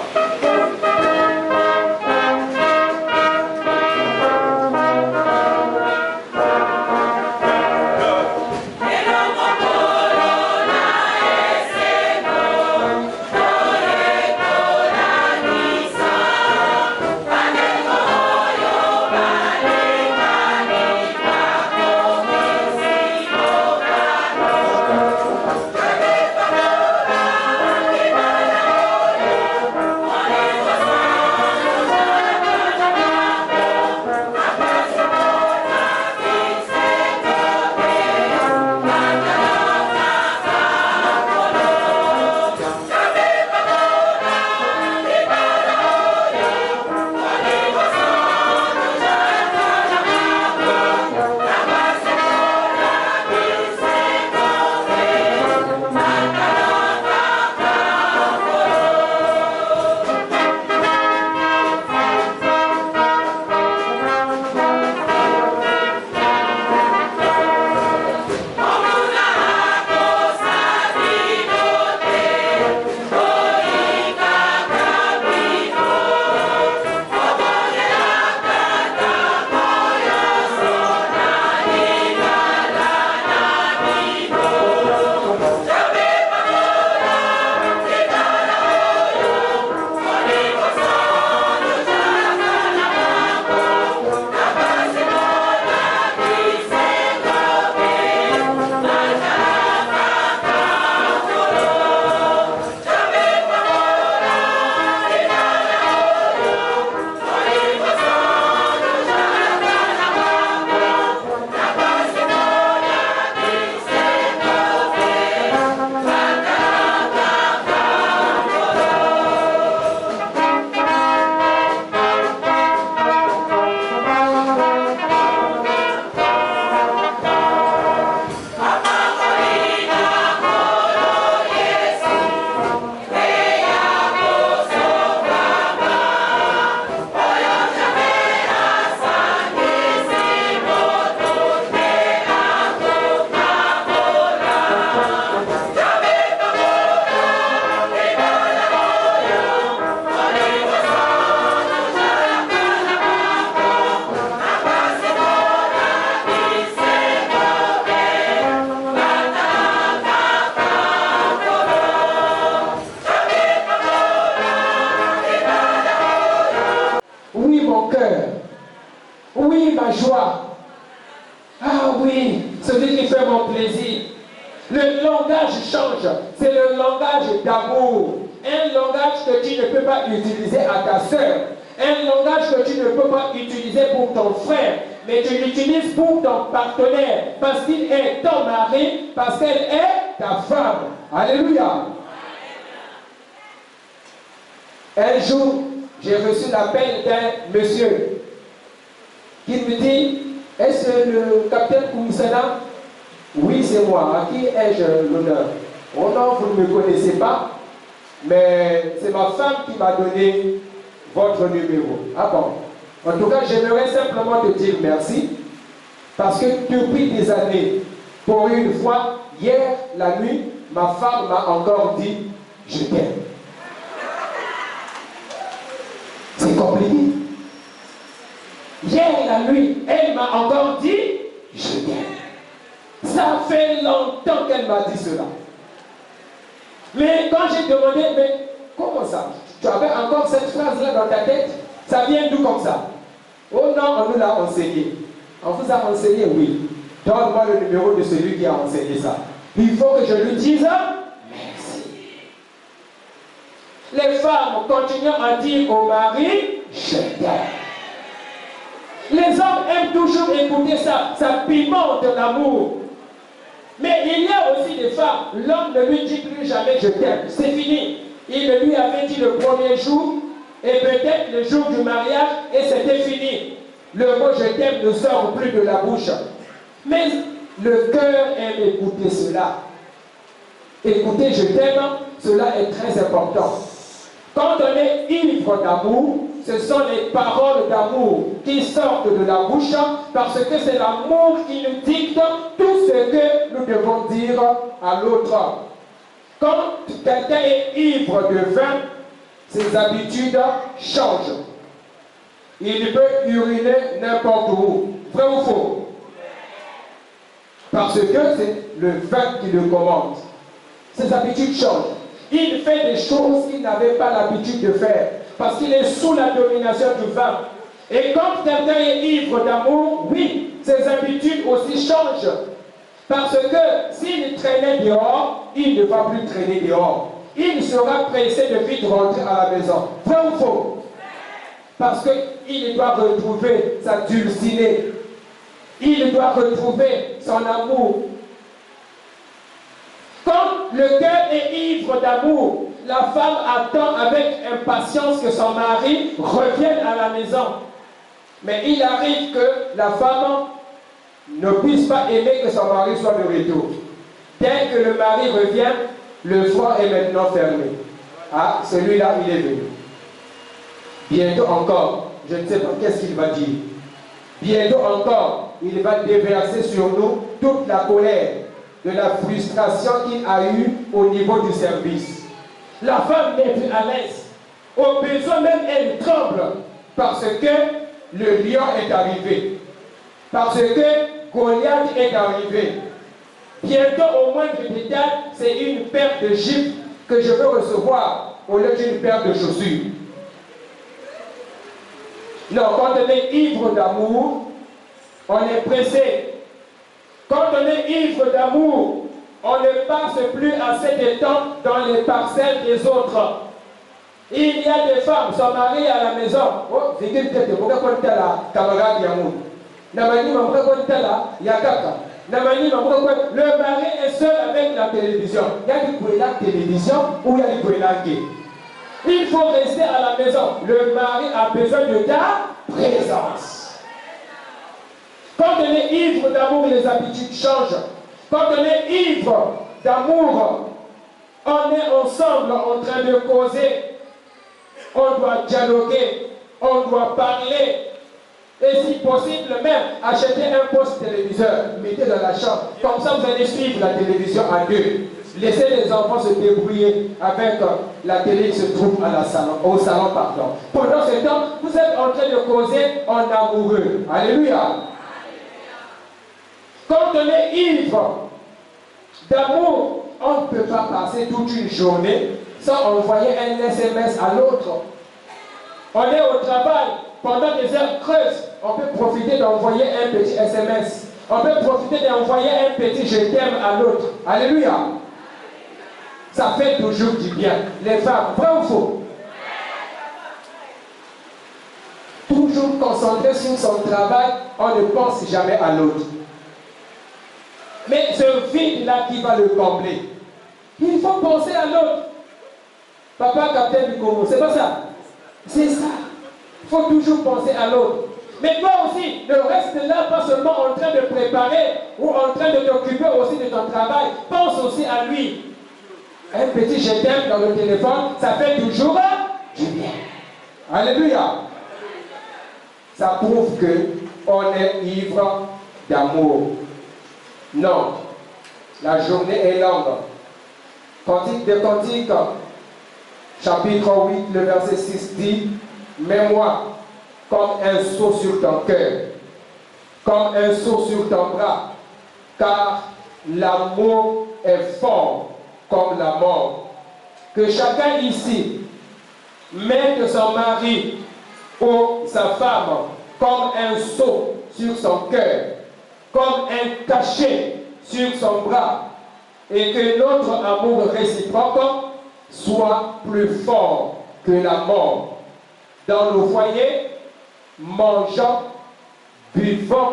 Speaker 7: Oui, ma joie. Ah oui, celui qui fait mon plaisir. Le langage change. C'est le langage d'amour. Un langage que tu ne peux pas utiliser à ta soeur. Un langage que tu ne peux pas utiliser pour ton frère. Mais tu l'utilises pour ton partenaire. Parce qu'il est ton mari. Parce qu'elle est ta femme. Alléluia. Un jour, j'ai reçu l'appel d'un monsieur qui me dit, est-ce le capitaine Koumsana? Oui, c'est moi. À qui ai-je l'honneur? Oh non, vous ne me connaissez pas, mais c'est ma femme qui m'a donné votre numéro. Ah bon? En tout cas, j'aimerais simplement te dire merci, parce que depuis des années, pour une fois, hier, la nuit, ma femme m'a encore dit, je t'aime. C'est compliqué. Hier la nuit, elle m'a encore dit, je t'aime. Ça fait longtemps qu'elle m'a dit cela. Mais quand j'ai demandé, mais comment ça? Tu avais encore cette phrase-là dans ta tête? Ça vient d'où comme ça? Oh non, on nous l'a enseigné. On vous a enseigné, oui. Donne-moi le numéro de celui qui a enseigné ça. Il faut que je lui dise merci. Les femmes continuent à dire au mari, je t'aime. Les hommes aiment toujours écouter ça, ça pimente l'amour. Mais il y a aussi des femmes, l'homme ne lui dit plus jamais je t'aime, c'est fini. Il le lui avait dit le premier jour, et peut-être le jour du mariage, et c'était fini. Le mot je t'aime ne sort plus de la bouche. Mais le cœur aime écouter cela. Écouter je t'aime, cela est très important. Quand on est ivre d'amour, ce sont les paroles d'amour qui sortent de la bouche parce que c'est l'amour qui nous dicte tout ce que nous
Speaker 6: devons dire à l'autre. Quand quelqu'un est ivre de vin, ses habitudes changent. Il peut uriner n'importe où. Vrai ou faux? Parce que c'est le vin qui le commande. Ses habitudes changent. Il fait des choses qu'il n'avait pas l'habitude de faire. Parce qu'il est sous la domination du vin. Et quand quelqu'un est ivre d'amour, oui, ses habitudes aussi changent. Parce que s'il traînait dehors, il ne va plus traîner dehors. Il sera pressé de vite rentrer à la maison. Vrai ou faux? Parce qu'il doit retrouver sa dulcinée. Il doit retrouver son amour. Quand le cœur est ivre d'amour, la femme attend avec impatience que son mari revienne à la maison. Mais il arrive que la femme ne puisse pas aimer que son mari soit de retour. Dès que le mari revient, le foie est maintenant fermé. Ah, celui-là, il est venu. Bientôt encore, je ne sais pas qu'est-ce qu'il va dire. Bientôt encore, il va déverser sur nous toute la colère de la frustration qu'il a eue au niveau du service. La femme n'est plus à l'aise. Au besoin même, elle tremble parce que le lion est arrivé. Parce que Goliath est arrivé. Bientôt, au moins de détail, c'est une paire de gifles que je veux recevoir au lieu d'une paire de chaussures. Non, quand on est ivre d'amour, on est pressé. Quand on est ivre d'amour, on ne passe plus assez de temps dans les parcelles des autres. Il y a des femmes, son mari à la maison. Oh, c'est peut-être pourquoi on est là, camarade Yamoun. Namani, le mari est seul avec la télévision. Il y a du bruit la télévision ou il y a du bruit la guerre. Il faut rester à la maison. Le mari a besoin de ta présence. Quand on est ivre d'amour, les habitudes changent. Quand on est ivre d'amour, on est ensemble en train de causer. On doit dialoguer, on doit parler. Et si possible même, acheter un poste téléviseur, mettez dans la chambre. Comme ça, vous allez suivre la télévision à deux. Laissez les enfants se débrouiller avec la télé qui se trouve à au salon. Pendant ce temps, vous êtes en train de causer en amoureux. Alléluia. Quand on est ivre d'amour, on ne peut pas passer toute une journée sans envoyer un SMS à l'autre. On est au travail, pendant des heures creuses, on peut profiter d'envoyer un petit SMS. On peut profiter d'envoyer un petit je t'aime à l'autre. Alléluia. Ça fait toujours du bien. Les femmes, vrai ou faux? Toujours concentré sur son travail, on ne pense jamais à l'autre. Mais ce vide-là qui va le combler, il faut penser à l'autre. Papa capitaine du Congo, c'est pas ça? C'est ça. Il faut toujours penser à l'autre. Mais toi aussi, ne reste là pas seulement en train de préparer ou en train de t'occuper aussi de ton travail. Pense aussi à lui. Un petit je t'aime dans le téléphone, ça fait toujours du bien. Alléluia. Ça prouve qu'on est ivre d'amour. Non. La journée est longue. Cantique de Cantique, chapitre 8, le verset 6 dit: mets-moi comme un sceau sur ton cœur, comme un sceau sur ton bras, car l'amour est fort comme la mort. Que chacun ici mette son mari ou sa femme comme un sceau sur son cœur, comme un cachet sur son bras, et que notre amour réciproque soit plus fort que la mort. Dans nos foyers, mangeons, buvons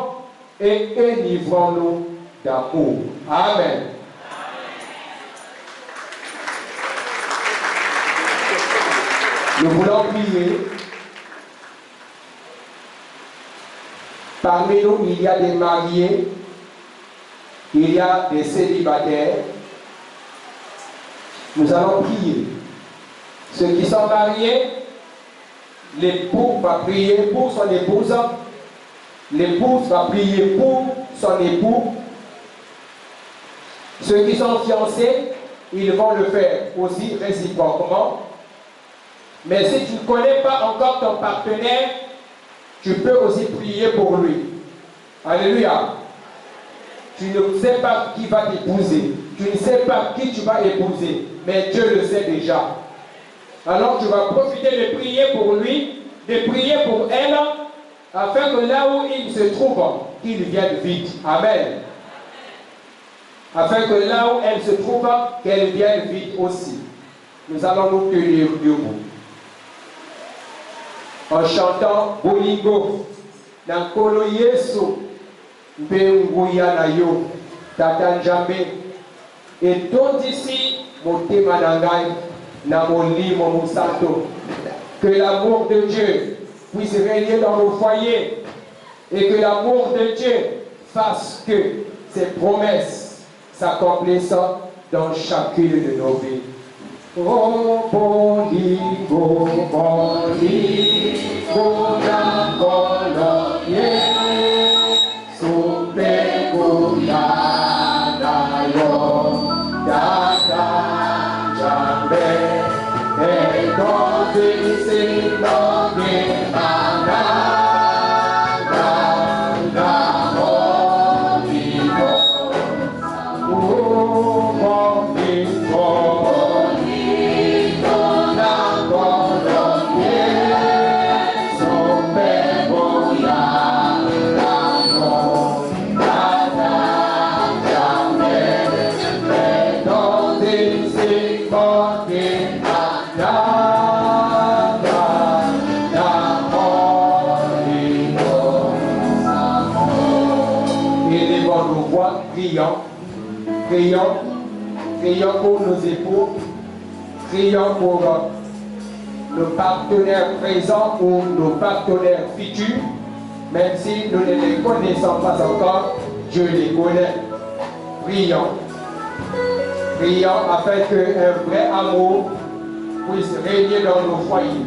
Speaker 6: et enivrons-nous d'amour. Amen. Nous voulons prier. Parmi nous, il y a des mariés, il y a des célibataires. Nous allons prier. Ceux qui sont mariés, l'époux va prier pour son épouse, l'épouse va prier pour son époux. Ceux qui sont fiancés, ils vont le faire aussi réciproquement. Mais si tu ne connais pas encore ton partenaire, tu peux aussi prier pour lui. Alléluia. Tu ne sais pas qui va t'épouser. Tu ne sais pas qui tu vas épouser. Mais Dieu le sait déjà. Alors tu vas profiter de prier pour lui, de prier pour elle, afin que là où il se trouve, qu'il vienne vite. Amen. Afin que là où elle se trouve, qu'elle vienne vite aussi. Nous allons nous tenir debout. En chantant Bolingo, Nankolo Yesu, Mbenguya na yo, Tata Njambe, et tout ici, Motema Nangai, Namolimo Musato, que l'amour de Dieu puisse régner dans nos foyers et que l'amour de Dieu fasse que ses promesses s'accomplissent dans chacune de nos vies. Oh, Bolingo, Bolingo, Nankolo Yesu, Mbenguya na yo, Tata Njambe, et tout ici, Prions pour nos époux, prions pour nos partenaires présents ou nos partenaires futurs, même si nous ne les connaissons pas encore, Dieu les connaît. Prions. Prions afin qu'un vrai amour puisse régner dans nos foyers.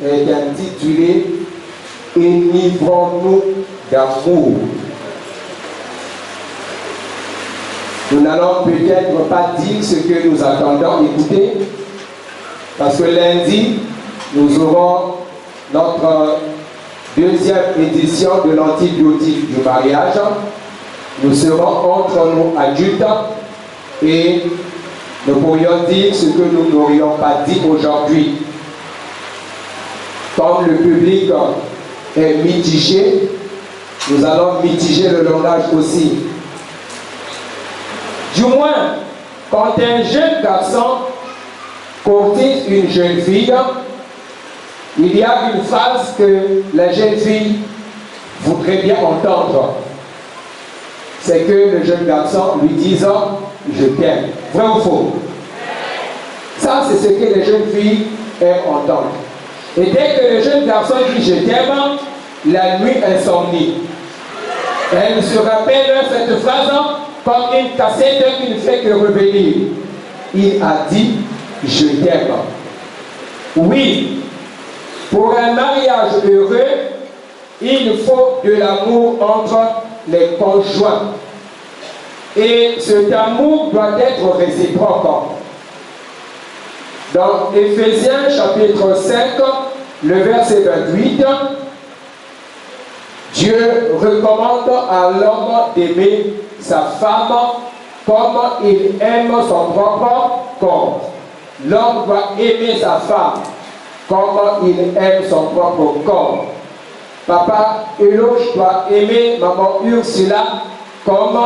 Speaker 9: Est intitulé Enivrons-nous d'amour. Nous n'allons peut-être pas dire ce que nous attendons écouter, parce que lundi, nous aurons notre deuxième édition de l'antibiotique du mariage. Nous serons entre nous adultes et nous pourrions dire ce que nous n'aurions pas dit aujourd'hui. Comme le public est mitigé, nous allons mitiger le langage aussi. Du moins, quand un jeune garçon courtise une jeune fille, il y a une phrase que la jeune fille voudrait bien entendre. C'est que le jeune garçon lui dise « je t'aime ». Vrai ou faux? Ça, c'est ce que les jeunes filles aiment entendre. Et dès que le jeune garçon dit « je t'aime », la nuit insomnie. Elle se rappelle cette phrase comme une cassette qui ne fait que revenir. Il a dit « je t'aime ». Oui, pour un mariage heureux, il faut de l'amour entre les conjoints. Et cet amour doit être réciproque. Dans Éphésiens chapitre 5, le verset 28, Dieu recommande à l'homme d'aimer sa femme comme il aime son propre corps. L'homme doit aimer sa femme comme il aime son propre corps. Papa Eloge doit aimer maman Ursula comme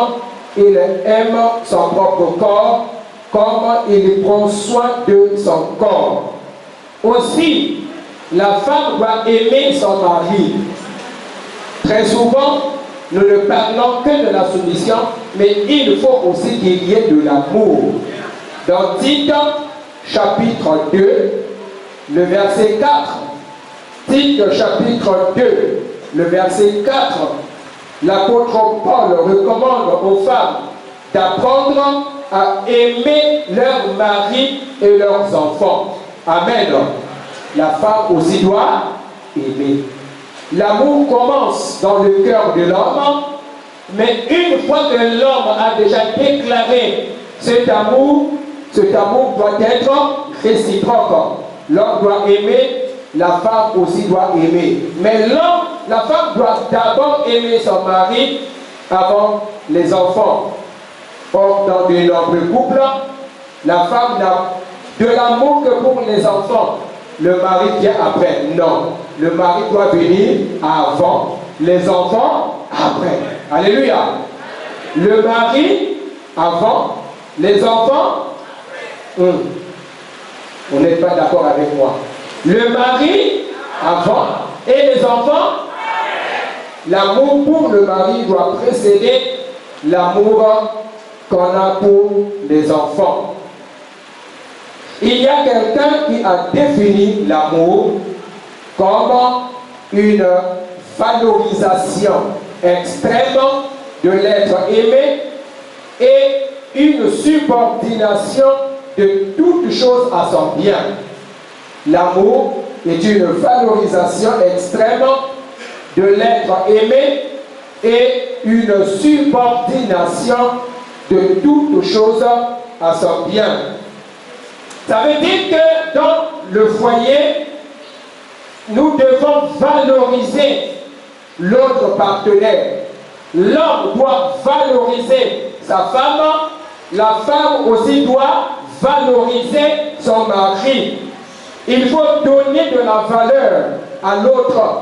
Speaker 9: il aime son propre corps, comme il prend soin de son corps. Aussi, la femme doit aimer son mari. Très souvent, nous ne parlons que de la soumission, mais il faut aussi qu'il y ait de l'amour. Dans Tite, chapitre 2, le verset 4, Tite, chapitre 2, le verset 4, l'apôtre Paul recommande aux femmes d'apprendre à aimer leurs maris et leurs enfants. Amen. La femme aussi doit aimer. L'amour commence dans le cœur de l'homme, mais une fois que l'homme a déjà déclaré cet amour doit être réciproque. L'homme doit aimer, la femme aussi doit aimer. Mais la femme doit d'abord aimer son mari avant les enfants. Or, dans de nombreux couples, la femme n'a de l'amour que pour les enfants. Le mari vient après. Non. Le mari doit venir avant. Les enfants après. Alléluia. Le mari avant. Les enfants. On n'est pas d'accord avec moi. Le mari avant. Et les enfants. L'amour pour le mari doit précéder l'amour qu'on a pour les enfants. Il y a quelqu'un qui a défini l'amour comme une valorisation extrême de l'être aimé et une subordination de toute chose à son bien. L'amour est une valorisation extrême de l'être aimé et une subordination de toute chose à son bien. Ça veut dire que dans le foyer, nous devons valoriser l'autre partenaire. L'homme doit valoriser sa femme, la femme aussi doit valoriser son mari. Il faut donner de la valeur à l'autre.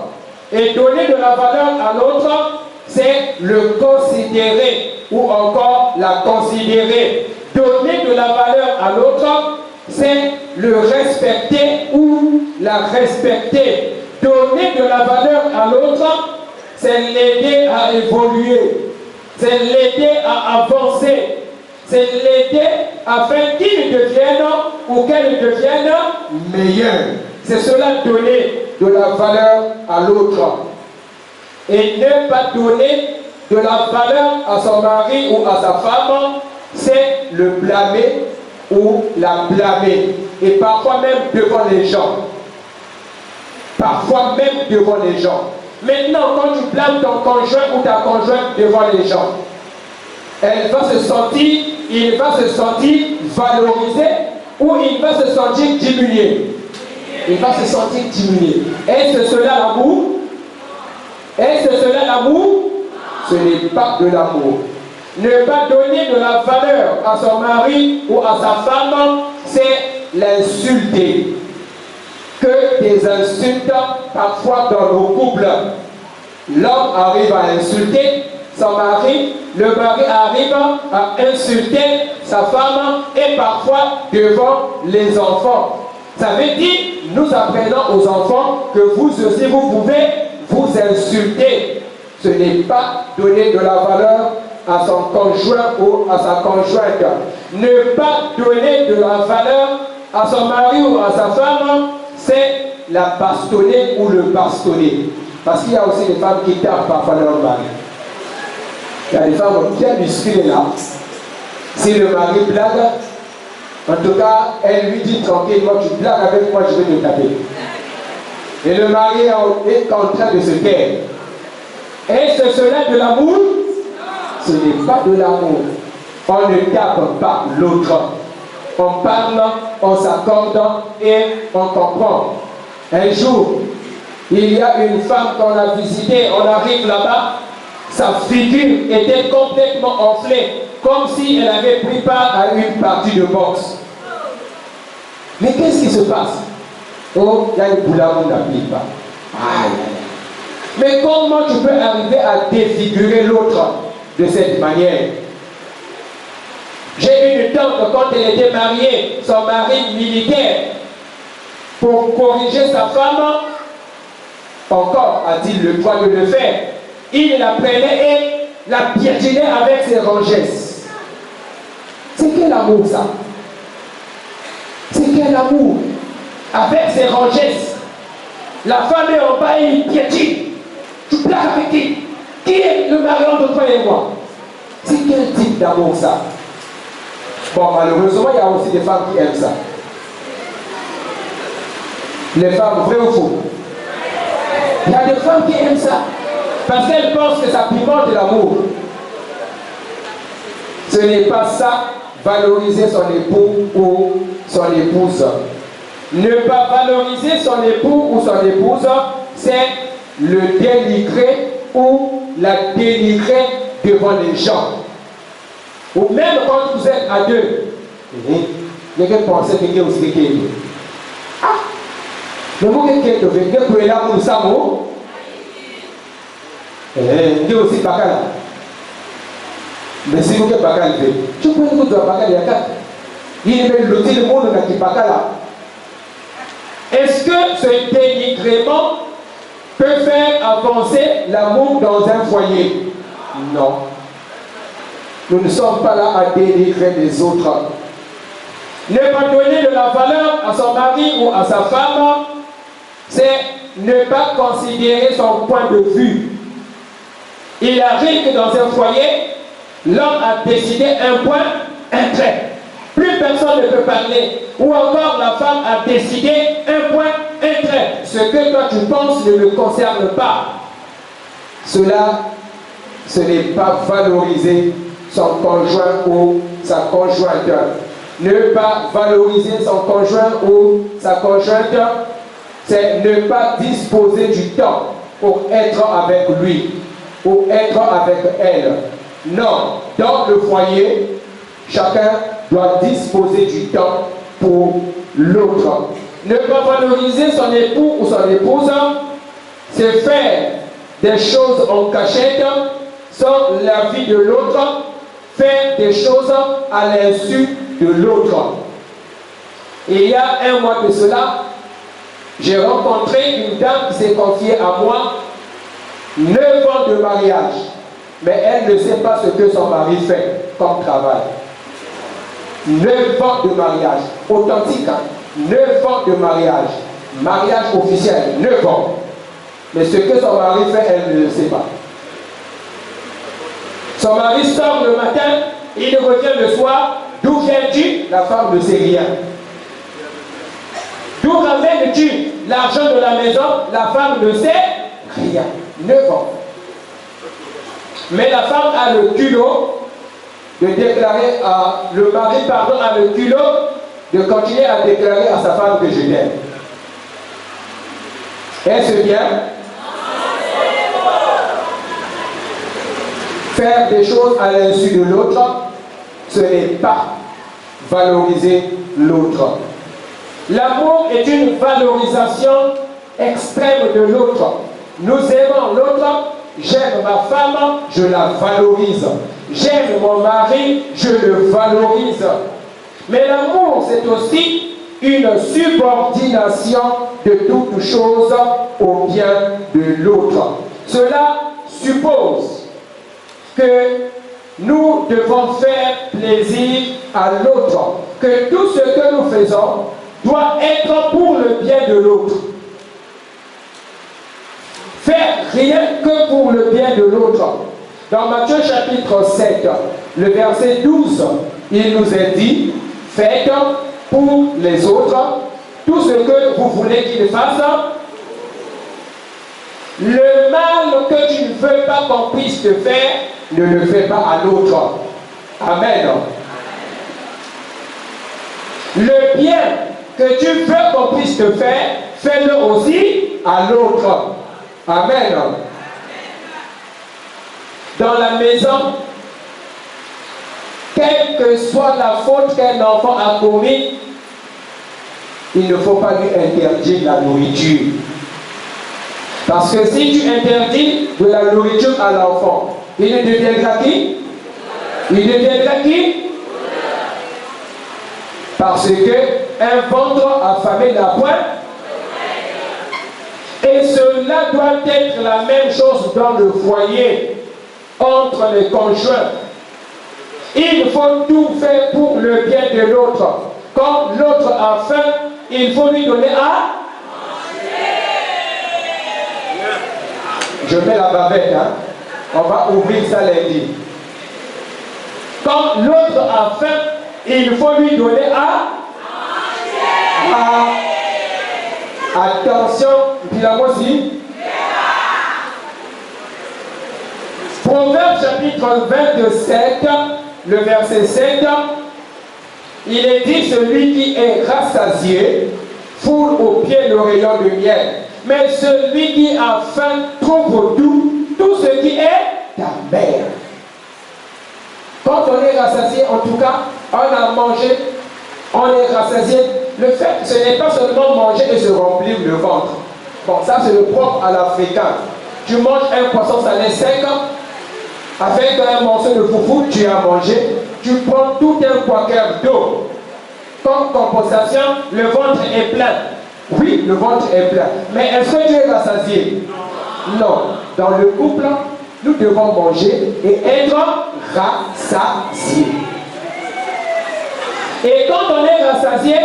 Speaker 9: Et donner de la valeur à l'autre, c'est le considérer ou encore la considérer. Donner de la valeur à l'autre, c'est le respecter ou la respecter. Donner de la valeur à l'autre, c'est l'aider à évoluer, c'est l'aider à avancer, c'est l'aider afin qu'il devienne ou qu'elle devienne meilleure. C'est cela, donner de la valeur à l'autre. Et ne pas donner de la valeur à son mari ou à sa femme, c'est le blâmer ou la blâmer. Et parfois même devant les gens. Parfois même devant les gens. Maintenant, quand tu blâmes ton conjoint ou ta conjointe devant les gens, il va se sentir valorisé ou il va se sentir diminué. Il va se sentir diminué. Est-ce cela l'amour? Est-ce cela l'amour? Ce n'est pas de l'amour.
Speaker 7: Ne pas donner de la valeur à son mari ou à sa femme, c'est l'insulter. Que des insultes parfois dans nos couples. L'homme arrive à insulter son mari, le mari arrive à insulter sa femme et parfois devant les enfants. Ça veut dire, nous apprenons aux enfants que vous aussi vous pouvez vous insulter. Ce n'est pas donner de la valeur à son conjoint ou à sa conjointe. Ne pas donner de la valeur à son mari ou à sa femme, c'est la bastonner ou le bastonner. Parce qu'il y a aussi des femmes qui tapent parfois leur mari. Il y a des femmes bien musclées là. Si le mari blague, en tout cas, elle lui dit tranquillement, tu blagues avec moi, je vais te taper. Et le mari est en train de se taire. Est-ce que cela de l'amour? Ce n'est pas de l'amour. On ne tape pas l'autre. On parle, on s'accorde et on comprend. Un jour, il y a une femme qu'on a visitée, on arrive là-bas, sa figure était complètement enflée, comme si elle avait pris part à une partie de boxe. Mais qu'est-ce qui se passe? Oh, il y a une boule à mon n'applique pas. Aïe. Mais comment tu peux arriver à défigurer l'autre de cette manière? J'ai une tante, quand elle était mariée, son mari militaire, pour corriger sa femme, encore a-t-il le droit de le faire. Il la prenait et la piétinait avec ses rangesses. C'est quel amour ça? C'est quel amour? Avec ses rangesses. La femme est en bas et il piétine. Tu plaques avec qui? Qui est le mari entre toi et moi? C'est quel type d'amour ça? Bon, malheureusement, il y a aussi des femmes qui aiment ça. Les femmes, vrai ou faux? Il y a des femmes qui aiment ça. Parce qu'elles pensent que ça pimente l'amour. Ce n'est pas ça, valoriser son époux ou son épouse. Ne pas valoriser son époux ou son épouse, c'est le dénigrer ou la dénigrer devant les gens. Ou même quand vous êtes à deux. Il y a qui pensent que vous êtes aussi qui. Ah! Mais vous êtes qui là pour le samo? Il y a aussi pas là. Mais si vous êtes pas là, tu peux vous dire pas là, il y a quatre. Il y a le monde qui n'est pas là. Est-ce que ce dénigrement peut faire avancer l'amour dans un foyer? Non. Nous ne sommes pas là à dénigrer les autres. Ne pas donner de la valeur à son mari ou à sa femme, c'est ne pas considérer son point de vue. Il arrive que dans un foyer, l'homme a décidé un point, un trait. Plus personne ne peut parler. Ou encore la femme a décidé un point, un trait. Ce que toi tu penses ne me concerne pas. Cela, ce n'est pas valoriser son conjoint ou sa conjointe. Ne pas valoriser son conjoint ou sa conjointe, c'est ne pas disposer du temps pour être avec lui ou être avec elle. Non, dans le foyer, chacun doit disposer du temps pour l'autre. Ne pas valoriser son époux ou son épouse, c'est faire des choses en cachette sans l'avis de l'autre, faire des choses à l'insu de l'autre. Il y a un mois de cela, j'ai rencontré une dame qui s'est confiée à moi, 9 ans de mariage, mais elle ne sait pas ce que son mari fait comme travail. 9 ans de mariage, authentique, hein? 9 ans de mariage, mariage officiel, 9 ans. Mais ce que son mari fait, elle ne le sait pas. Son mari sort le matin, il revient le soir. D'où viens-tu? La femme ne sait rien. D'où ramènes-tu l'argent de la maison? La femme ne sait rien. 9 ans. Mais la femme a le culot de déclarer à le mari, a le culot de continuer à déclarer à sa femme que je l'aime. Est-ce bien?
Speaker 6: Faire des choses à l'insu de l'autre, ce n'est pas valoriser l'autre. L'amour est une valorisation extrême de l'autre. Nous aimons l'autre, j'aime ma femme, je la valorise. J'aime mon mari, je le valorise. Mais l'amour, c'est aussi une subordination de toute chose au bien de l'autre. Cela suppose que nous devons faire plaisir à l'autre, que tout ce que nous faisons doit être pour le bien de l'autre. Faire rien que pour le bien de l'autre. Dans Matthieu chapitre 7, le verset 12, il nous est dit, faites pour les autres tout ce que vous voulez qu'ils fassent. Le mal que tu ne veux pas qu'on puisse te faire, ne le fais pas à l'autre. Amen. Le bien que tu veux qu'on puisse te faire, fais-le aussi à l'autre. Amen. Dans la maison, quelle que soit la faute qu'un enfant a commise, il ne faut pas lui interdire la nourriture. Parce que si tu interdis de la nourriture à l'enfant, il deviendra qui? Il deviendra qui? Parce que un ventre affamé n'a point. Et cela doit être la même chose dans le foyer, entre les conjoints. Il faut tout faire pour le bien de l'autre. Quand l'autre a faim, il faut lui donner à manger. Je mets la bavette, hein. On va ouvrir ça lundi. Quand l'autre a faim, il faut lui donner à manger. Attention, puis la moi aussi. Proverbe chapitre 27, le verset 7, il est dit, celui qui est rassasié foule au pied le rayon de miel. Mais celui qui a faim trouve tout ce qui est amer. Quand on est rassasié, en tout cas, on a mangé, on est rassasié. Le fait, ce n'est pas seulement manger et se remplir le ventre. Bon, ça c'est le propre à l'Africain. Tu manges un poisson salé sec, avec un morceau de foufou, tu as mangé, tu prends tout un quaker d'eau. Comme compensation, le ventre est plein. Oui, le ventre est plein. Mais est-ce que tu es rassasié? Non. Dans le couple, nous devons manger et être rassasiés. Et quand on est rassasié,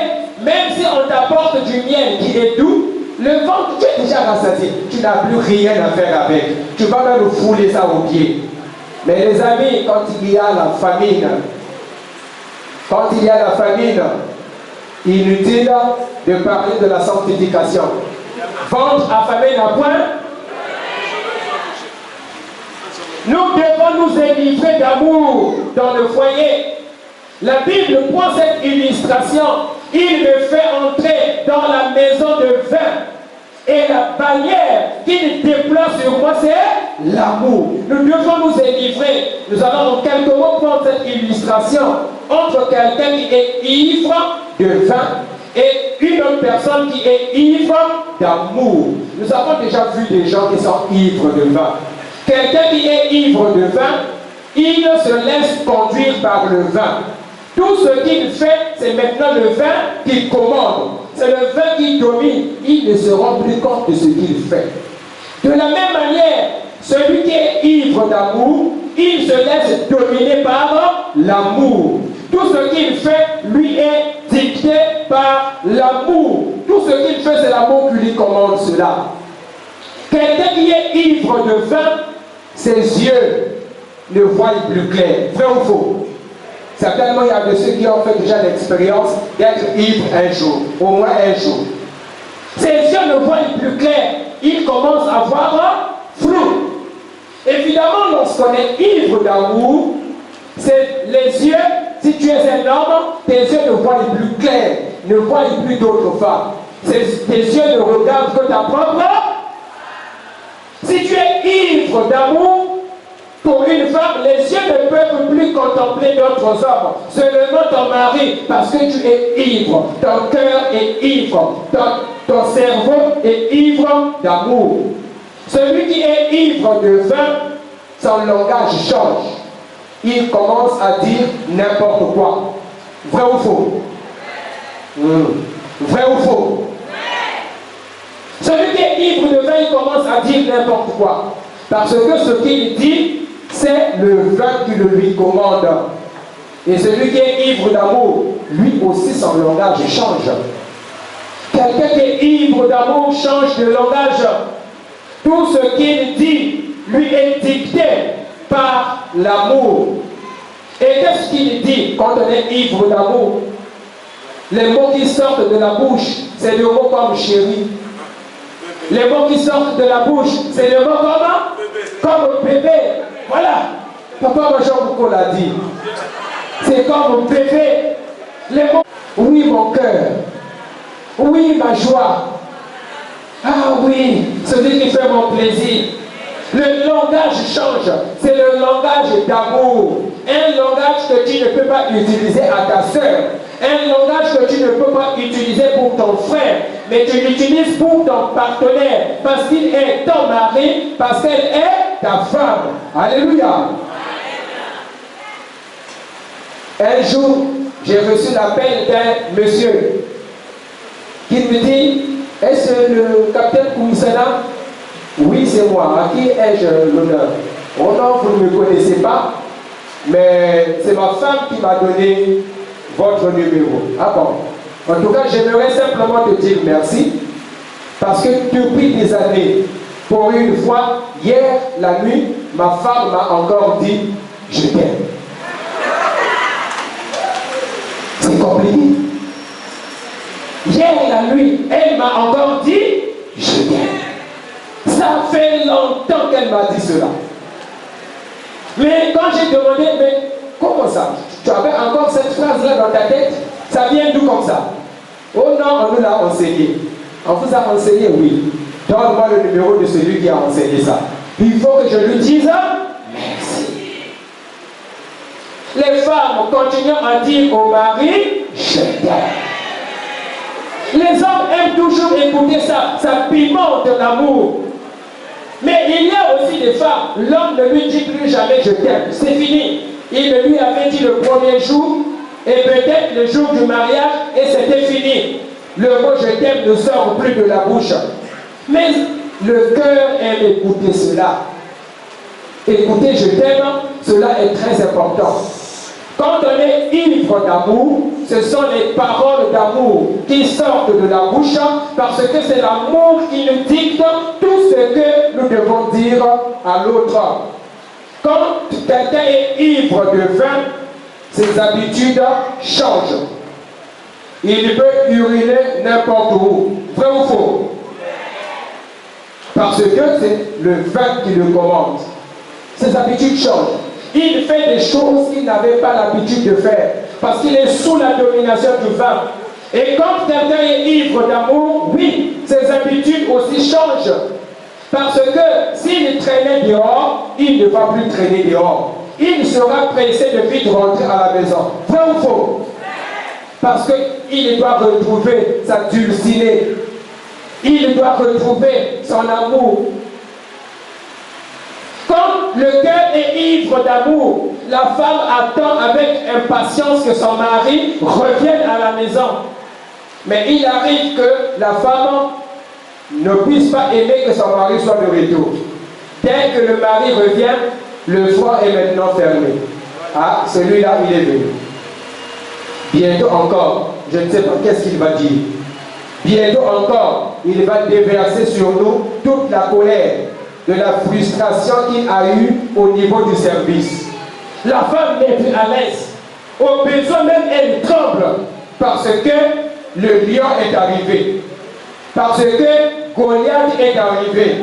Speaker 6: même si on t'apporte du miel qui est doux, le ventre, tu es déjà rassasié. Tu n'as plus rien à faire avec. Tu vas même fouler ça au pied. Mais les amis, quand il y a la famine, inutile de parler de la sanctification. Ventre affamé n'a point. Nous devons nous délivrer d'amour dans le foyer. La Bible prend cette illustration. Il me fait entrer dans la maison de vin. Et la bannière qu'il déploie sur moi, c'est l'amour. Nous devons nous délivrer. Nous allons en quelques mots prendre cette illustration entre quelqu'un qui est ivre de vin et une autre personne qui est ivre d'amour. Nous avons déjà vu des gens qui sont ivres de vin. Quelqu'un qui est ivre de vin, il se laisse conduire par le vin. Tout ce qu'il fait, c'est maintenant le vin qu'il commande. C'est le vin qui domine. Il ne se rend plus compte de ce qu'il fait. De la même manière, celui qui est ivre d'amour, il se laisse dominer par l'amour. Tout ce qu'il fait, lui est dicté par l'amour. Tout ce qu'il fait, c'est l'amour qui lui commande cela. Quelqu'un qui est ivre de vin, ses yeux ne voient plus clair. Vrai ou faux? Certainement, il y a de ceux qui ont fait déjà l'expérience d'être ivre un jour, au moins un jour. Ses yeux ne voient plus clair. Il commence à voir flou. Évidemment, lorsqu'on est ivre d'amour, c'est les yeux, si tu es un homme, tes yeux ne voient plus clair, ne voient plus d'autres femmes. Tes yeux ne regardent que ta propre. Si tu es ivre d'amour,
Speaker 7: Pour une femme, les yeux ne peuvent plus contempler d'autres hommes, seulement ton mari, parce que tu es ivre, ton cœur est ivre, ton cerveau est ivre d'amour. Celui qui est ivre de vin, son langage change. Il commence à dire n'importe quoi. Vrai ou faux? Vrai ou faux? Celui qui est ivre de vin, il commence à dire n'importe quoi. Parce que ce qu'il dit, c'est le vin qui le lui commande. Et celui qui est ivre d'amour, lui aussi son langage change. Quelqu'un qui est ivre d'amour change de langage. Tout ce qu'il dit lui est dicté par l'amour. Et qu'est-ce qu'il dit quand on est ivre d'amour? Les mots qui sortent de la bouche, c'est des mots comme chéri. Les mots qui sortent de la bouche, c'est des mots comme bébé. Voilà. Papa Major Bouko l'a dit. C'est comme bébé. Les mots. Oui, mon cœur. Oui, ma joie. Ah oui, celui qui fait mon plaisir. Le langage change. C'est le langage d'amour. Un langage que tu ne peux pas utiliser à ta soeur. Un langage que tu ne peux pas utiliser pour ton frère. Mais tu l'utilises pour ton partenaire. Parce qu'il est ton mari. Parce qu'elle est ta femme. Alléluia. Un jour, j'ai reçu l'appel d'un monsieur qui me dit: est-ce le capitaine Koumisana? Oui, c'est moi. À qui ai-je l'honneur? Oh non, vous ne me connaissez pas, mais c'est ma femme qui m'a donné votre numéro. Ah bon? En tout cas, j'aimerais simplement te dire merci, parce que depuis des années, pour une fois, hier, la nuit, ma femme m'a encore dit: je t'aime. C'est compliqué. Hier, la nuit, elle m'a encore dit: je t'aime. Ça fait longtemps qu'elle m'a dit cela. Mais quand j'ai demandé: mais comment ça? Tu avais encore cette phrase-là dans ta tête? Ça vient d'où comme ça? Oh non, on nous l'a enseigné. On vous a enseigné, oui. Donne-moi le numéro de celui qui a enseigné ça. Il faut que je lui dise merci. Les femmes continuent à dire au mari: je t'aime. Les hommes aiment toujours écouter ça. Ça pimente l'amour. Mais il y a aussi des femmes, l'homme ne lui dit plus jamais je t'aime. C'est fini. Il le lui avait dit le premier jour, et peut-être le jour du mariage, et c'était fini. Le mot je t'aime ne sort plus de la bouche. Mais le cœur aime écouter cela. Écouter je t'aime, cela est très important. Quand on est ivre d'amour, ce sont les paroles d'amour qui sortent de la bouche, parce que c'est l'amour qui nous dicte tout ce que nous devons dire à l'autre. Quand quelqu'un est ivre de vin, ses habitudes changent. Il peut uriner n'importe où. Vrai ou faux? Parce que c'est le vin qui le commande. Ses habitudes changent. Il fait des choses qu'il n'avait pas l'habitude de faire. Parce qu'il est sous la domination du vin. Et quand quelqu'un est ivre d'amour, oui, ses habitudes aussi changent. Parce que s'il traînait dehors, il ne va plus traîner dehors. Il sera pressé de vite rentrer à la maison. Vrai ou faux? Parce qu'il doit retrouver sa dulcinée. Il doit retrouver son amour. Quand le cœur est ivre d'amour, la femme attend avec impatience que son mari revienne à la maison. Mais il arrive que la femme ne puisse pas aimer que son mari soit de retour. Dès que le mari revient, le foie est maintenant fermé. Ah, celui-là, il est venu. Bientôt encore, je ne sais pas qu'est-ce qu'il va dire. Bientôt encore, il va déverser sur nous toute la colère de la frustration qu'il a eue au niveau du service. La femme n'est plus à l'aise. Au besoin même, elle tremble parce que le lion est arrivé. Parce que Goliath est arrivé.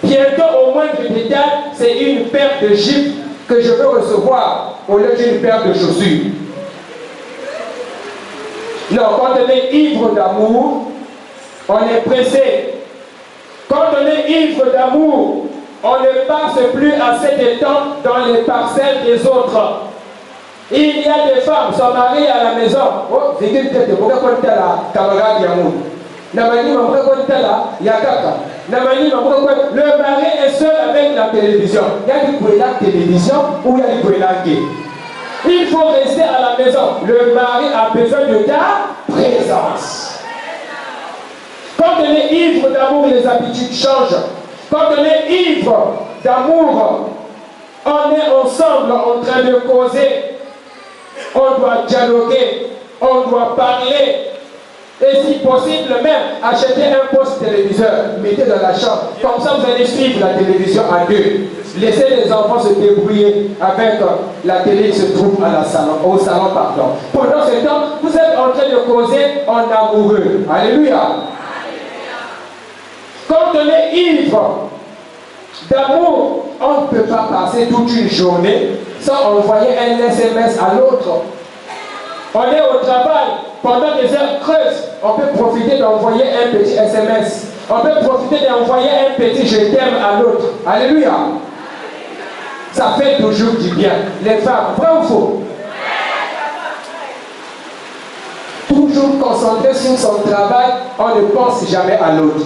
Speaker 7: Bientôt, au moindre détail, c'est une paire de gifles que je veux recevoir au lieu d'une paire de chaussures. Non, quand on est ivre d'amour, on est pressé. Quand on est ivre d'amour, on ne passe plus assez de temps dans les parcelles des autres. Il y a des femmes, sont mariées à la maison. Oh, le mari est seul avec la télévision. Il y a du télévision ou il y a du. Il faut rester à la maison. Le mari a besoin de ta présence. Quand on est ivre d'amour, les habitudes changent. Quand on est ivre d'amour, on est ensemble en train de causer. On doit dialoguer, on doit parler. Et si possible même, acheter un poste téléviseur, mettez dans la chambre. Comme ça, vous allez suivre la télévision à deux. Laissez les enfants se débrouiller avec la télé qui se trouve au salon. Pendant ce temps, vous êtes en train de causer en amoureux. Alléluia. Quand on est ivre d'amour, on ne peut pas passer toute une journée sans envoyer un SMS à l'autre. On est au travail, pendant des heures creuses, on peut profiter d'envoyer un petit SMS. On peut profiter d'envoyer un petit je t'aime à l'autre. Alléluia. Ça fait toujours du bien. Les femmes, vrai ou faux? Toujours concentré sur son travail, on ne pense jamais à l'autre.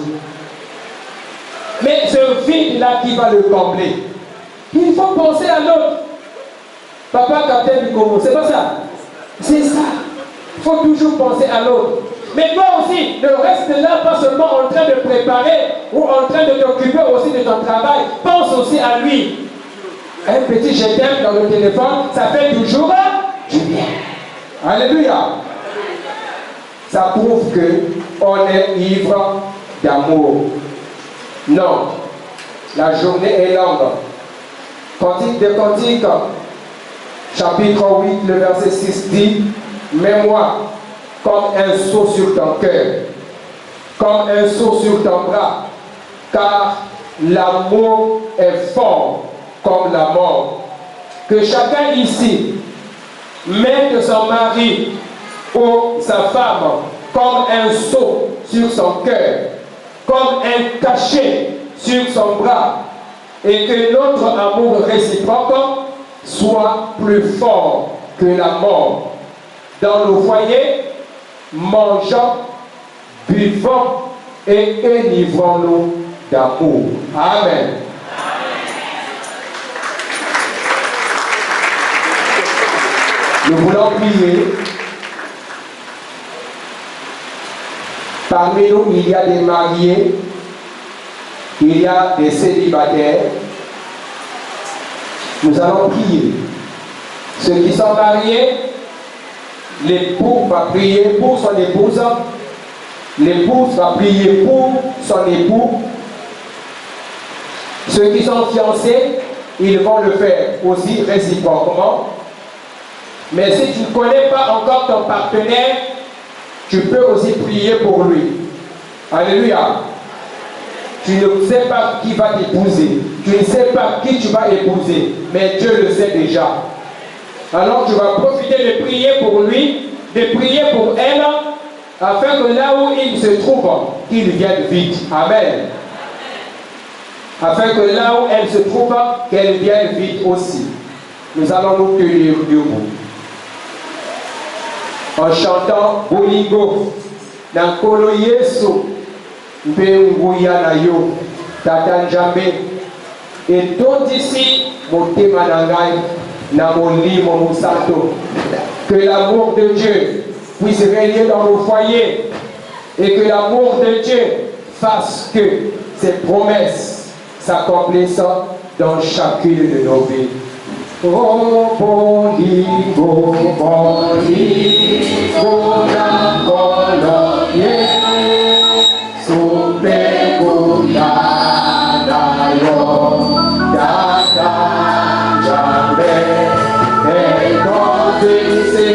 Speaker 7: Mais ce vide-là qui va le combler, il faut penser à l'autre. Papa capitaine du Congo, c'est pas ça? C'est ça. Il faut toujours penser à l'autre. Mais toi aussi, ne reste là pas seulement en train de préparer ou en train de t'occuper aussi de ton travail. Pense aussi à lui. Un petit je t'aime dans le téléphone, ça fait toujours du bien. Alléluia. Ça prouve qu'on est ivre d'amour. Non. La journée est longue. Cantique des Cantiques, chapitre 8, le verset 6 dit: mets-moi comme un sceau sur ton cœur, comme un sceau sur ton bras, car l'amour est fort comme la mort. Que chacun ici mette son mari ou sa femme comme un sceau sur son cœur, comme un cachet sur son bras, et que notre amour réciproque soit plus fort que la mort. Dans nos foyers, mangeons, buvons et enivrons-nous d'amour. Amen. Nous voulons prier. Parmi nous, il y a des mariés, il y a des célibataires. Nous allons prier. Ceux qui sont mariés, l'époux va prier pour son épouse, l'épouse va prier pour son époux. Ceux qui sont fiancés, ils vont le faire aussi réciproquement. Mais si tu ne connais pas encore ton partenaire, tu peux aussi prier pour lui. Alléluia. Tu ne sais pas qui va t'épouser. Tu ne sais pas qui tu vas épouser. Mais Dieu le sait déjà. Alors tu vas profiter de prier pour lui, de prier pour elle, afin que là où il se trouve, qu'il vienne vite. Amen. Afin que là où elle se trouve, qu'elle vienne vite aussi. Nous allons nous tenir debout. En chantant Bolingo, Nankolo Yesu, Mpenguya na yo, Tata Njambe, et tout ici, Motema Nangai, Namolimo Musato. Que l'amour de Dieu puisse régner dans nos foyers et que l'amour de Dieu fasse que ses promesses s'accomplissent dans chacune de nos vies. Oh, Bolingo, Bolingo, Nankolo Yesu, Mpenguya na yo, Tata Njambe, et tout ici,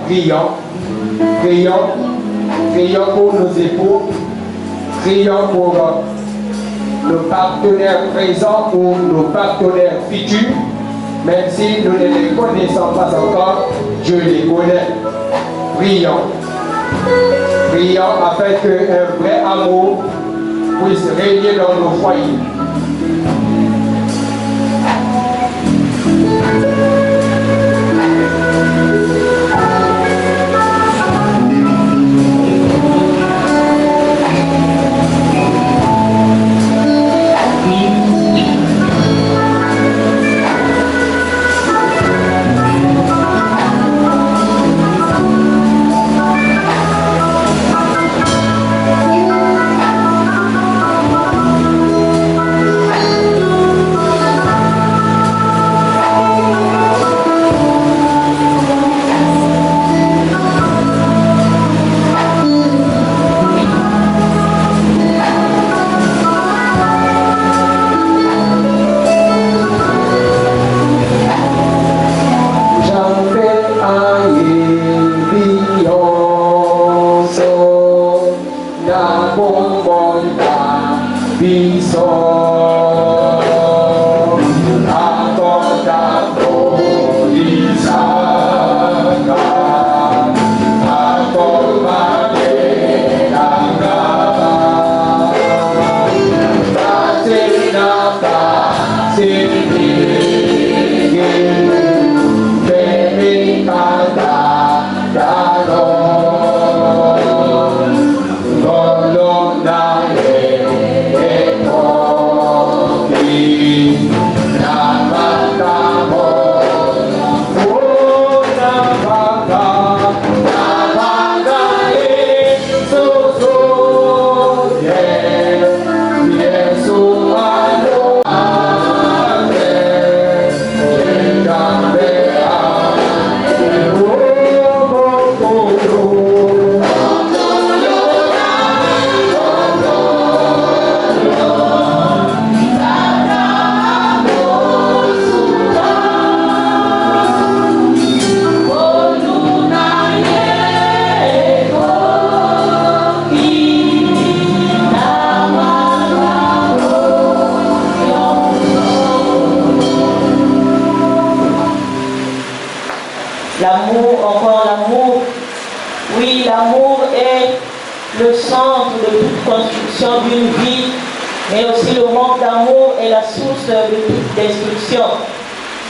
Speaker 6: prions. Prions. Prions pour nos époux. Prions pour nos partenaires présents ou nos partenaires futurs. Même si nous ne les connaissons pas encore, Dieu les connaît. Prions. Prions afin qu'un vrai amour puisse régner dans nos foyers.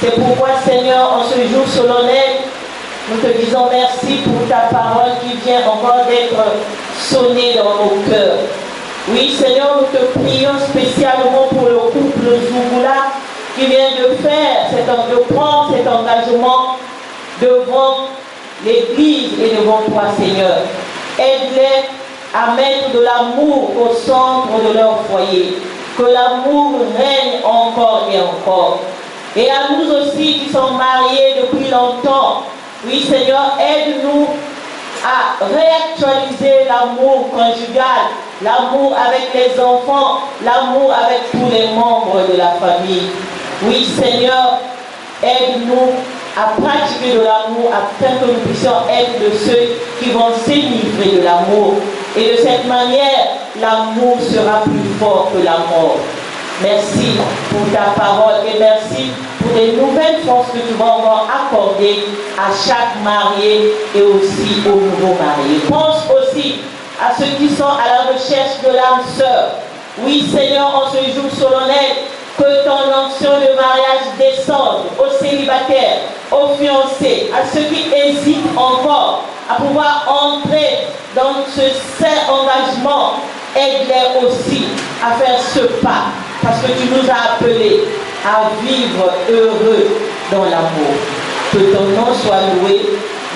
Speaker 10: C'est pourquoi, Seigneur, en ce jour solennel, nous te disons merci pour ta parole qui vient encore d'être sonnée dans nos cœurs. Oui, Seigneur, nous te prions spécialement pour le couple Zougoula qui vient de prendre cet engagement devant l'Église et devant toi, Seigneur. Aide-les à mettre de l'amour au centre de leur foyer. Que l'amour règne encore et encore. Et à nous aussi qui sommes mariés depuis longtemps, oui Seigneur, aide-nous à réactualiser l'amour conjugal, l'amour avec les enfants, l'amour avec tous les membres de la famille. Oui Seigneur, aide-nous à pratiquer de l'amour afin que nous puissions être de ceux qui vont s'enivrer de l'amour. Et de cette manière, l'amour sera plus fort que la mort. Merci pour ta parole et merci pour les nouvelles forces que tu vas encore accorder à chaque marié et aussi aux nouveaux mariés. Pense aussi à ceux qui sont à la recherche de l'âme sœur. Oui Seigneur, en ce jour solennel, que ton onction de mariage descende aux célibataires, aux fiancés, à ceux qui hésitent encore à pouvoir entrer dans ce saint engagement. Aide-les aussi à faire ce pas, parce que tu nous as appelés à vivre heureux dans l'amour. Que ton nom soit loué,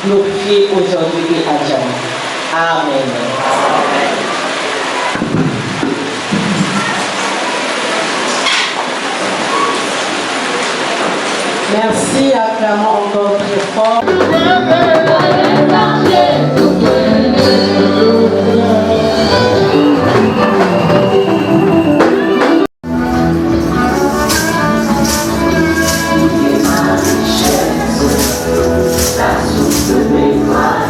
Speaker 10: glorifié aujourd'hui et à jamais. Amen.
Speaker 11: Merci, acclamons encore très fort.
Speaker 8: La source de mémoire.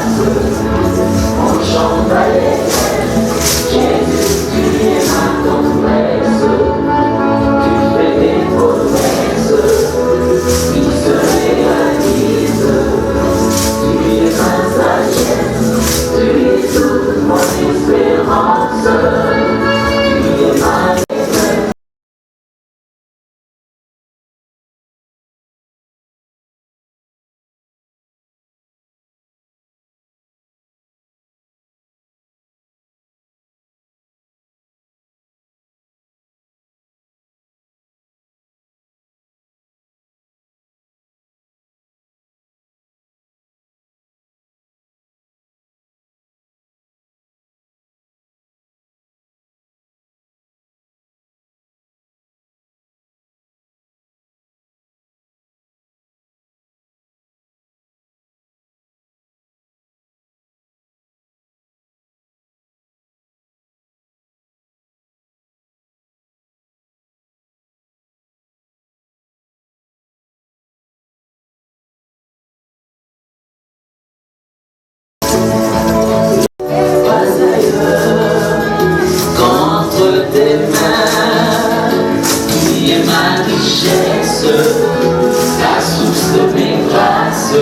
Speaker 8: mes grâces,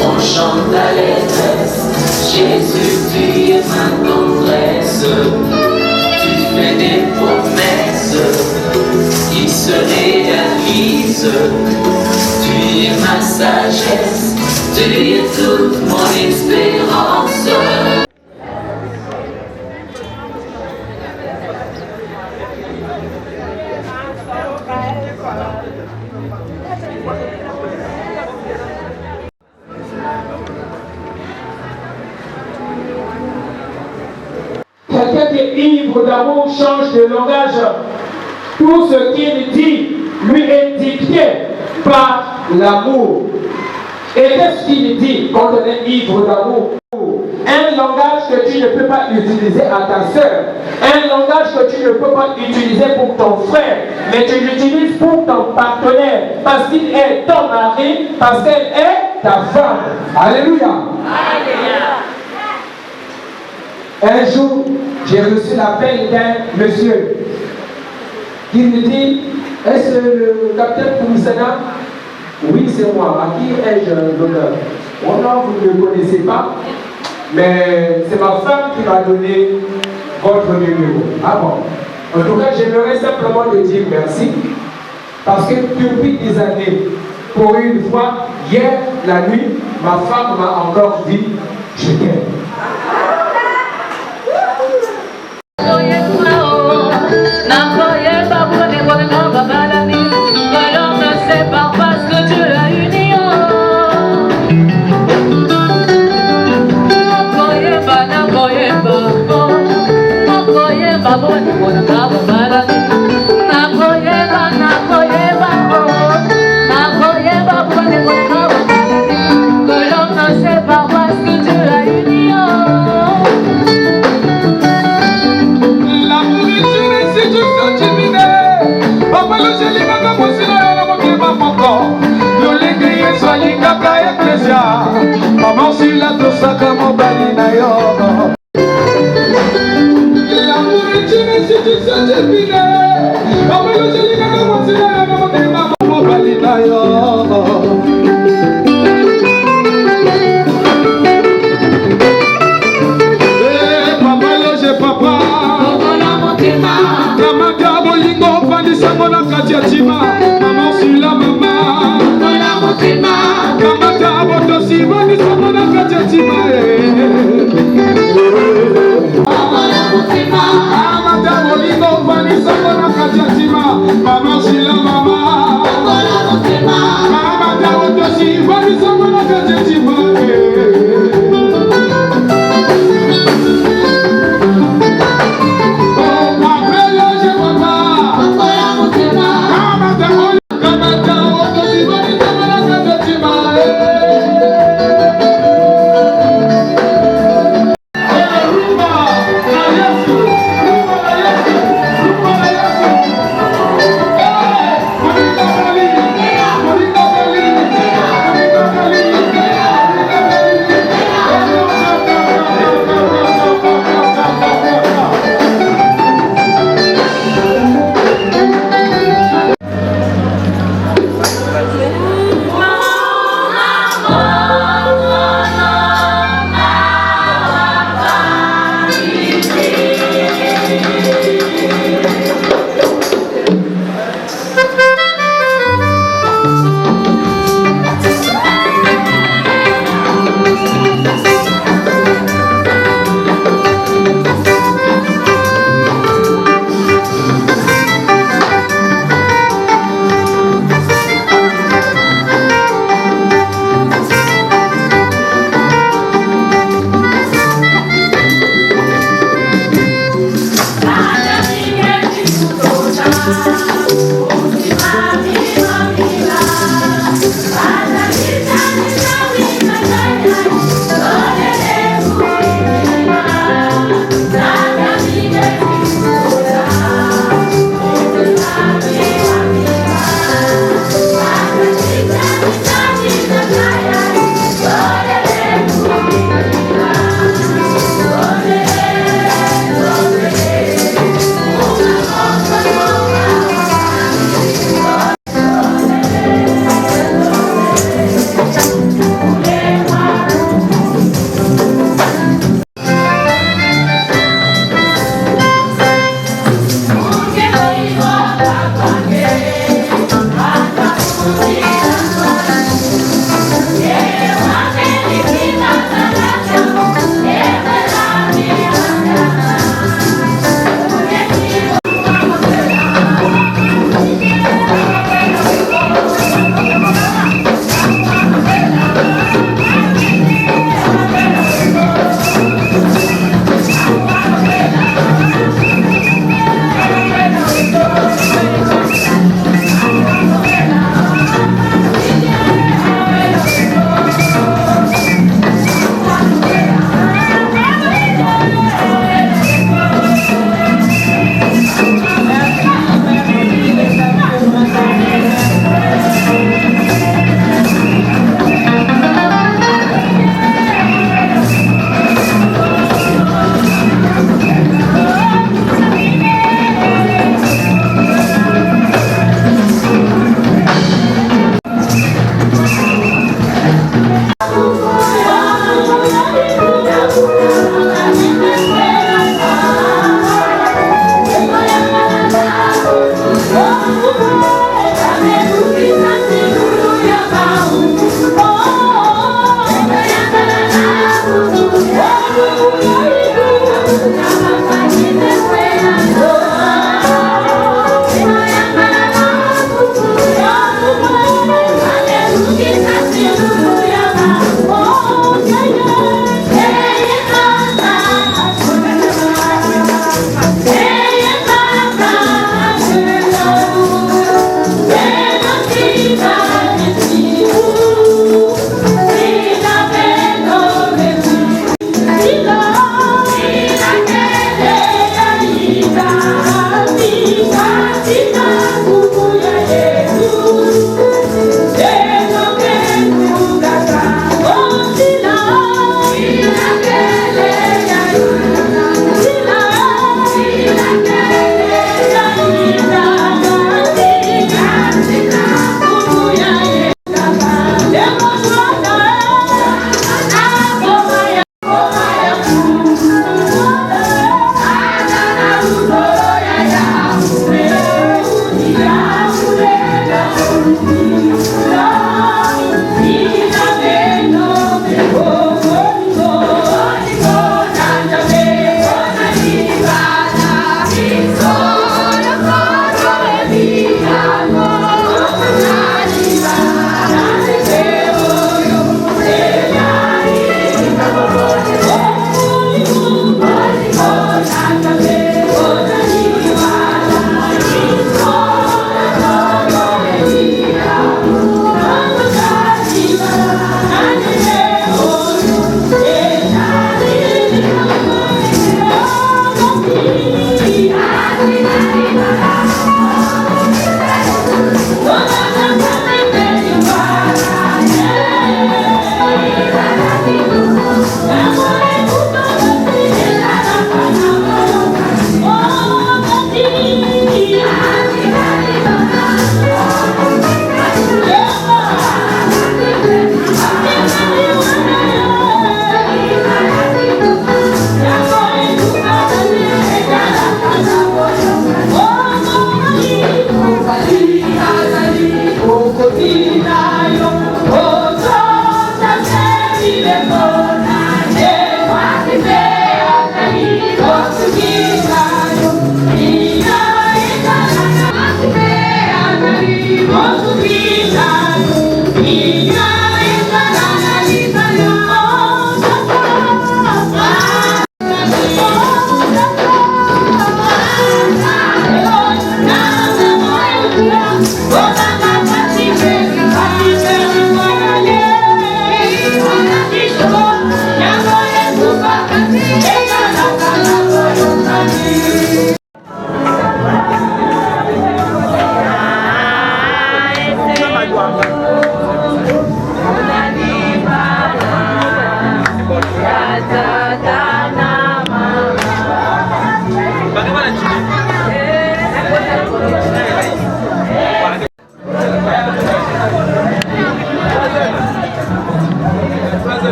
Speaker 8: on chante l'allégresse. Jésus, tu es ma tendresse, tu fais des promesses qui se réalisent. Tu es ma sagesse, tu es toute mon espérance.
Speaker 7: Quelqu'un qui est ivre d'amour change de langage. Tout ce qu'il dit lui est dicté par l'amour. Et qu'est-ce qu'il dit quand on est ivre d'amour? Un langage que tu ne peux pas utiliser à ta soeur. Un langage que tu ne peux pas utiliser pour ton frère. Mais tu l'utilises pour ton partenaire. Parce qu'il est ton mari. Parce qu'elle est ta femme. Alléluia. Un jour, j'ai reçu l'appel d'un monsieur qui me dit: est-ce le capitaine Koumisana? Oui, c'est moi. À qui ai-je l'honneur? Oh non, vous ne le connaissez pas, mais c'est ma femme qui m'a donné votre numéro. Ah bon? En tout cas, j'aimerais simplement te dire merci, parce que depuis des années, pour une fois, hier, la nuit, ma femme m'a encore dit: je t'aime.
Speaker 5: Maman si la tosaka mobali na yo. L'amour est une institution divine. Maman le joli kaka mwasi na yo mobali mobali na yo. Papa loge papa. Kamaka bolingo pandisa mona kati ya tima. Maman si la mama. Kamaka botosi pandisa mona kati ya tima. Kamaka bolingo pandisa mona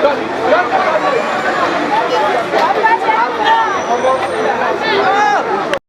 Speaker 7: Donc,